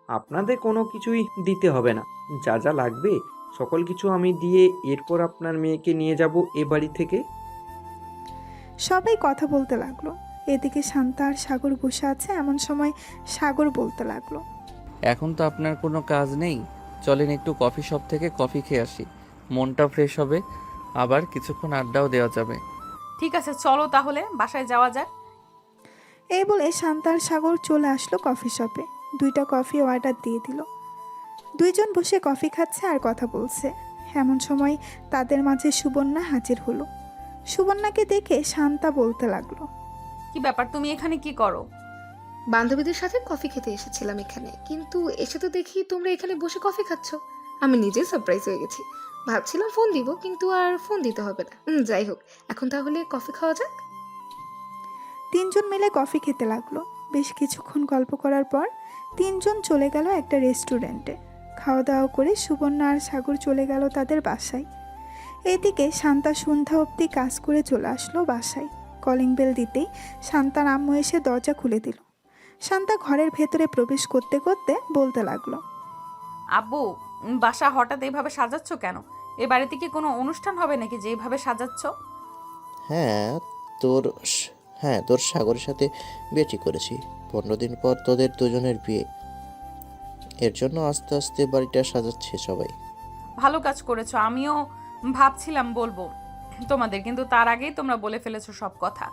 আপনাদের কোনো কিছুই দিতে হবে না, যা যা লাগবে সকল কিছু আমি দিয়ে এরপর আপনার মেয়েকে নিয়ে যাব এ বাড়ি থেকে। সবাই কথা বলতে লাগলো। এদিকে শান্তা আর সাগর বসে আছে। এমন সময় সাগর বলতে লাগলো, এখন তো আপনার কোনো কাজ নেই, চলেন একটু কফি শপ থেকে কফি খেয়ে আসি, মনটা ফ্রেশ হবে, আবার কিছুক্ষণ আড্ডাও দেওয়া যাবে। ঠিক আছে, চলো তাহলে বাসায় যাওয়া যাক। এই বলে শান্তা আর সাগর চলে আসলো কফি শপে। 2টা কফি অর্ডার দিয়ে দিল। দুইজন বসে কফি খাচ্ছে আর কথা বলছে। এমন সময় তাদের মাঝে সুবর্ণা হাজির হলো। সুবর্ণাকে দেখে শান্তা বলতে লাগলো, কি ব্যাপার, তুমি এখানে কি করো? বান্ধবীদের সাথে কফি খেতে এসেছিলাম এখানে, কিন্তু এসে তো দেখি তোমরা এখানে বসে কফি খাচ্ছ। আমি নিজে সারপ্রাইজ হয়ে গেছি। ভাবছিলাম ফোন দিব, কিন্তু আর ফোন দিতে হবে না। যাই হোক, এখন তাহলে কফি খাওয়া যাক। 3জন মিলে কফি খেতে লাগলো। বেশ কিছুক্ষণ গল্প করার পর 3জন চলে গেল একটা রেস্টুরেন্টে। খাওয়া দাওয়া করে সুবর্ণা আর সাগর চলে গেল তাদের বাসায়। এদিকে শান্তা সন্ধ্যা অবধি কাজ করে চলে আসলো বাসায়। কলিং বেল দিতেই শান্তার আম্মু এসে দরজা খুলে দিল। শান্তা ঘরের ভেতরে প্রবেশ করতে করতে বলতে লাগলো, আব্বু, বাসা হঠাৎ এইভাবে সাজাচ্ছ কেন? এ বাড়িতে কি কোনো অনুষ্ঠান হবে নাকি যে এইভাবে সাজাচ্ছ? হ্যাঁ তোর হ্যাঁ, তোর সাগরের সাথে বিয়ে ঠিক করেছি। 15 দিন পর তোদের দুজনের বিয়ে, এর জন্য আস্তে আস্তে বাড়িটা সাজাচ্ছে সবাই। ভালো কাজ করেছো। আমিও ভাবছিলাম বলবো তোমাদের, কিন্তু তার আগেই তোমরা বলে ফেলেছো সব কথা।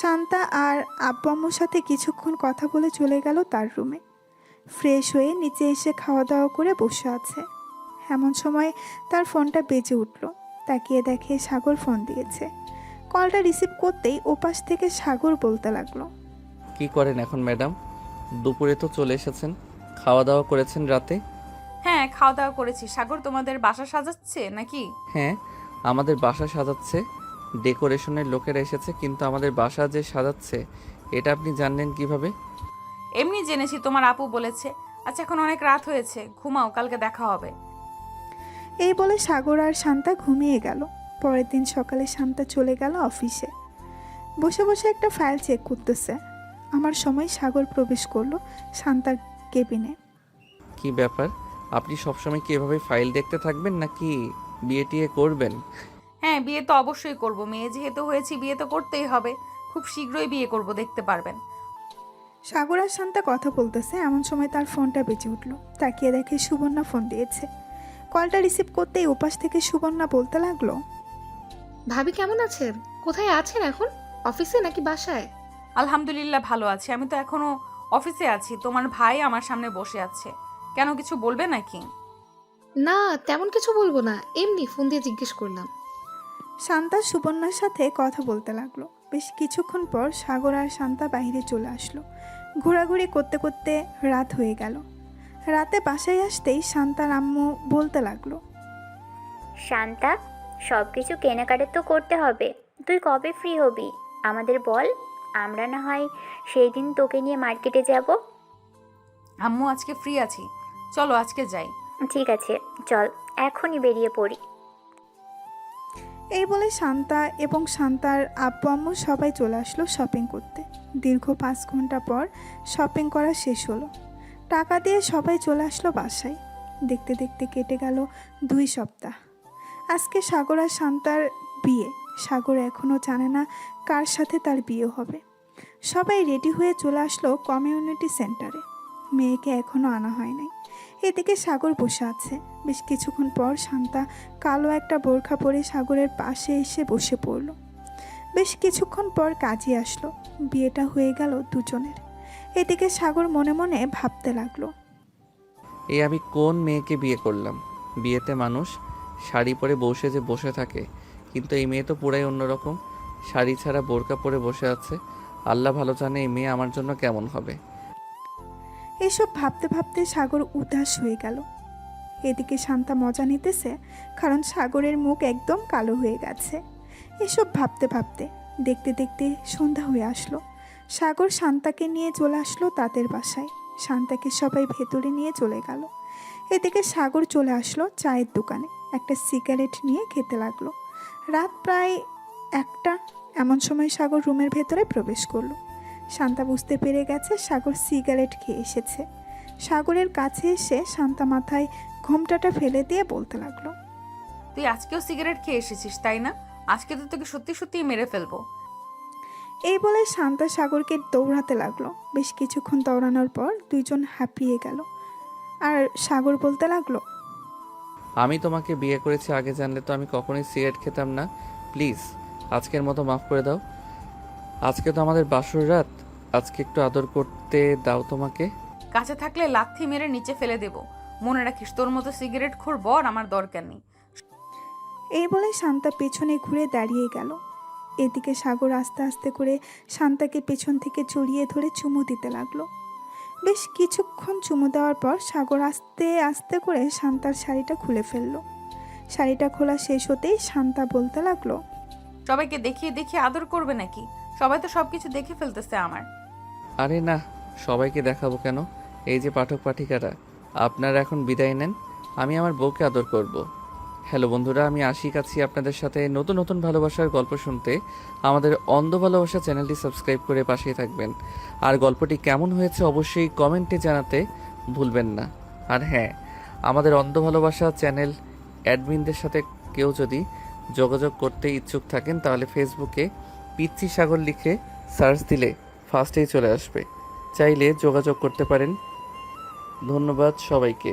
শান্তা আর আব্বু আম্মুর সাথে কিছুক্ষণ কথা বলে চলে গেল তার রুমে। ফ্রেশ হয়ে নিচে এসে খাওয়া দাওয়া করে বসে আছে। এমন সময় তার ফোনটা বেজে উঠল। তাকিয়ে দেখে সাগর ফোন দিয়েছে। কলটা রিসিভ করতেই ওপাশ থেকে সাগর বলতে লাগলো, কি করেন এখন ম্যাডাম? দুপুরে তো চলে এসেছেন, খাওয়া দাওয়া করেছেন রাতে? হ্যাঁ, খাওয়া দাওয়া করেছি। সাগর, তোমাদের বাসা সাজাচ্ছে নাকি? হ্যাঁ, আমাদের বাসা সাজাচ্ছে, ডেকোরেশনের লোকেরা এসেছে, কিন্তু আমাদের বাসা যে সাজাচ্ছে এটা আপনি জানলেন কিভাবে? এমনি জেনেছি, তোমার আপু বলেছে। আচ্ছা, এখন অনেক রাত হয়েছে, ঘুমাও, কালকে দেখা হবে। এই বলে সাগর আর শান্তা ঘুমিয়ে গেল। পরের দিন সকালে শান্তা চলে গেল অফিসে। বসে বসে একটা ফাইল চেক করতেছে। আমার সময় সাগর প্রবেশ করলো শান্তার কেবিনে। কি ব্যাপার, আপনি সবসময় কি এভাবে ফাইল দেখতে থাকবেন নাকি বিয়ে টিয়ে করবেন? হ্যাঁ, বিয়ে তো অবশ্যই করব। মেয়ে যেহেতু হয়েছি, বিয়ে তো করতেই হবে। খুব শীঘ্রই বিয়ে করব, দেখতে পারবেন। সাগর আর শান্তা কথা বলতেছে। এমন সময় তার ফোনটা বেজে উঠল। তাকিয়ে দেখে সুবর্ণা ফোন দিয়েছে। কলটা রিসিভ করতেই ওপাশ থেকে সুবর্ণা বলতে লাগলো, ভাবি কেমন আছেন? কোথায় আছেন এখন? অফিসে নাকি বাসায়? আলহামদুলিল্লাহ ভালো আছি। আমি তো এখনো অফিসে আছি। তোমার ভাই আমার সামনে বসে আছে। কেন, কিছু বলবে নাকি? না, তেমন কিছু বলবো না, এমনি ফোন দিয়ে জিজ্ঞেস করলাম। শান্তা সুবর্ণার সাথে কথা বলতে লাগলো। বেশ কিছুক্ষণ পর সাগর আর শান্তা বাইরে চলে আসলো। ঘোরাঘুরি করতে করতে রাত হয়ে গেল। রাতে বাসায় আসতেই শান্তার আম্মু বলতে লাগলো, শান্তা, সব কিছু কেনাকাটা তো করতে হবে। তুই কবে ফ্রি হবি আমাদের বল, আমরা না হয় সেই দিন তোকে নিয়ে মার্কেটে যাব। আম্মু, আজকে ফ্রি আছি, চলো আজকে যাই। ঠিক আছে, চল এখনই বেরিয়ে পড়ি। এই বলে শান্তা এবং শান্তার আব্বু আম্মু সবাই চলে আসলো শপিং করতে। দীর্ঘ 5 ঘন্টা পর শপিং করা শেষ হলো। টাকা দিয়ে সবাই চলে আসলো বাসায়। দেখতে দেখতে কেটে গেল 2 সপ্তাহ। আজকে সাগর আর শান্তার বিয়ে। সাগর এখনও জানে না কার সাথে তার বিয়ে হবে। সবাই রেডি হয়ে চলে আসলো কমিউনিটি সেন্টারে। মেয়েকে এখনও আনা হয় নাই। এদিকে সাগর বসে আছে। বেশ কিছুক্ষণ পর শান্তা কালো একটা বোরখা পরে সাগরের পাশে এসে বসে পড়ল। বেশ কিছুক্ষণ পর কাজী আসলো। বিয়েটা হয়ে গেল দুজনের। এদিকে সাগর মনে মনে ভাবতে লাগলো, এই আমি কোন মেয়েকে বিয়ে করলাম? বিয়েতে মানুষ শাড়ি পরে বসে যে বসে থাকে, কিন্তু এই মেয়ে তো পুরাই অন্যরকম। শাড়ি ছাড়া বোরকা পরে বসে আছে। আল্লাহ ভালো জানে এই মেয়ে আমার জন্য কেমন হবে। এসব ভাবতে ভাবতে সাগর উদাস হয়ে গেল। এদিকে শান্তা মজা নিতেছে, কারণ সাগরের মুখ একদম কালো হয়ে গেছে। এসব ভাবতে ভাবতে দেখতে দেখতে সন্ধ্যা হয়ে আসলো। সাগর শান্তাকে নিয়ে চলে আসলো তাদের বাসায়। শান্তাকে সবাই ভেতরে নিয়ে চলে গেল। এদিকে সাগর চলে আসলো চায়ের দোকানে, একটা সিগারেট নিয়ে খেতে লাগলো। রাত প্রায় 1টা। এমন সময় সাগর রুমের ভেতরে প্রবেশ করলো। শান্তা বুঝতে পেরে গেছে সাগর সিগারেট খেয়ে এসেছে। সাগরের কাছে এসে শান্তা মাথায় ঘোমটাটা ফেলে দিয়ে বলতে লাগলো, তুই আজকেও সিগারেট খেয়ে এসেছিস তাই না? আজকে তো তোকে সত্যি সত্যিই মেরে ফেলবো। এই বলে শান্তা সাগরকে দৌড়াতে লাগলো। বেশ কিছুক্ষণ দৌড়ানোর পর দুইজন হাঁপিয়ে গেল। আর সাগর বলতে লাগলো, আমি তোমাকে বিয়ে করেছি, আগে জানলে তো আমি কখনোই সিগারেট খেতাম না। প্লিজ আজকের মতো মাফ করে দাও। আজকে তো আমাদের বাসর রাত, আজকে একটু আদর করতে দাও তোমাকে। কাছে থাকলে লাথি মেরে নিচে ফেলে দেব। মনে রাখিস, তোর মতো সিগারেট খোর বর আমার দরকার নেই। এই বলে শান্তা পেছনে ঘুরে দাঁড়িয়ে গেল। এদিকে সাগর আস্তে আস্তে করে শান্তাকে পেছন থেকে জড়িয়ে ধরে চুমু দিতে লাগলো। বেশ কিছুক্ষণ চুমু দেওয়ার পর সাগর আস্তে আস্তে করে শান্তার শাড়িটা খুলে ফেললো। শাড়িটা খোলা শেষ হতেই শান্তা বলতে লাগলো, সবাইকে দেখিয়ে দেখিয়ে আদর করবে নাকি? সবাই তো সবকিছু দেখে ফেলতেছে আমার। আরে না, সবাইকে দেখাবো কেন? এই যে পাঠক পাঠিকারা, আপনারা এখন বিদায় নেন, আমি আমার বউকে আদর করব। হ্যালো বন্ধুরা, আমি আশিক আছি আপনাদের সাথে নতুন নতুন ভালোবাসার গল্প শুনতে। আমাদের অন্ধ ভালোবাসা চ্যানেলটি সাবস্ক্রাইব করে পাশেই থাকবেন। আর গল্পটি কেমন হয়েছে অবশ্যই কমেন্টে জানাতে ভুলবেন না। আর হ্যাঁ, আমাদের অন্ধ ভালোবাসা চ্যানেল অ্যাডমিনদের সাথে কেউ যদি যোগাযোগ করতে ইচ্ছুক থাকেন, তাহলে ফেসবুকে পিচ্চি সাগর লিখে সার্চ দিলে ফার্স্টেই চলে আসবে। চাইলে যোগাযোগ করতে পারেন। ধন্যবাদ সবাইকে।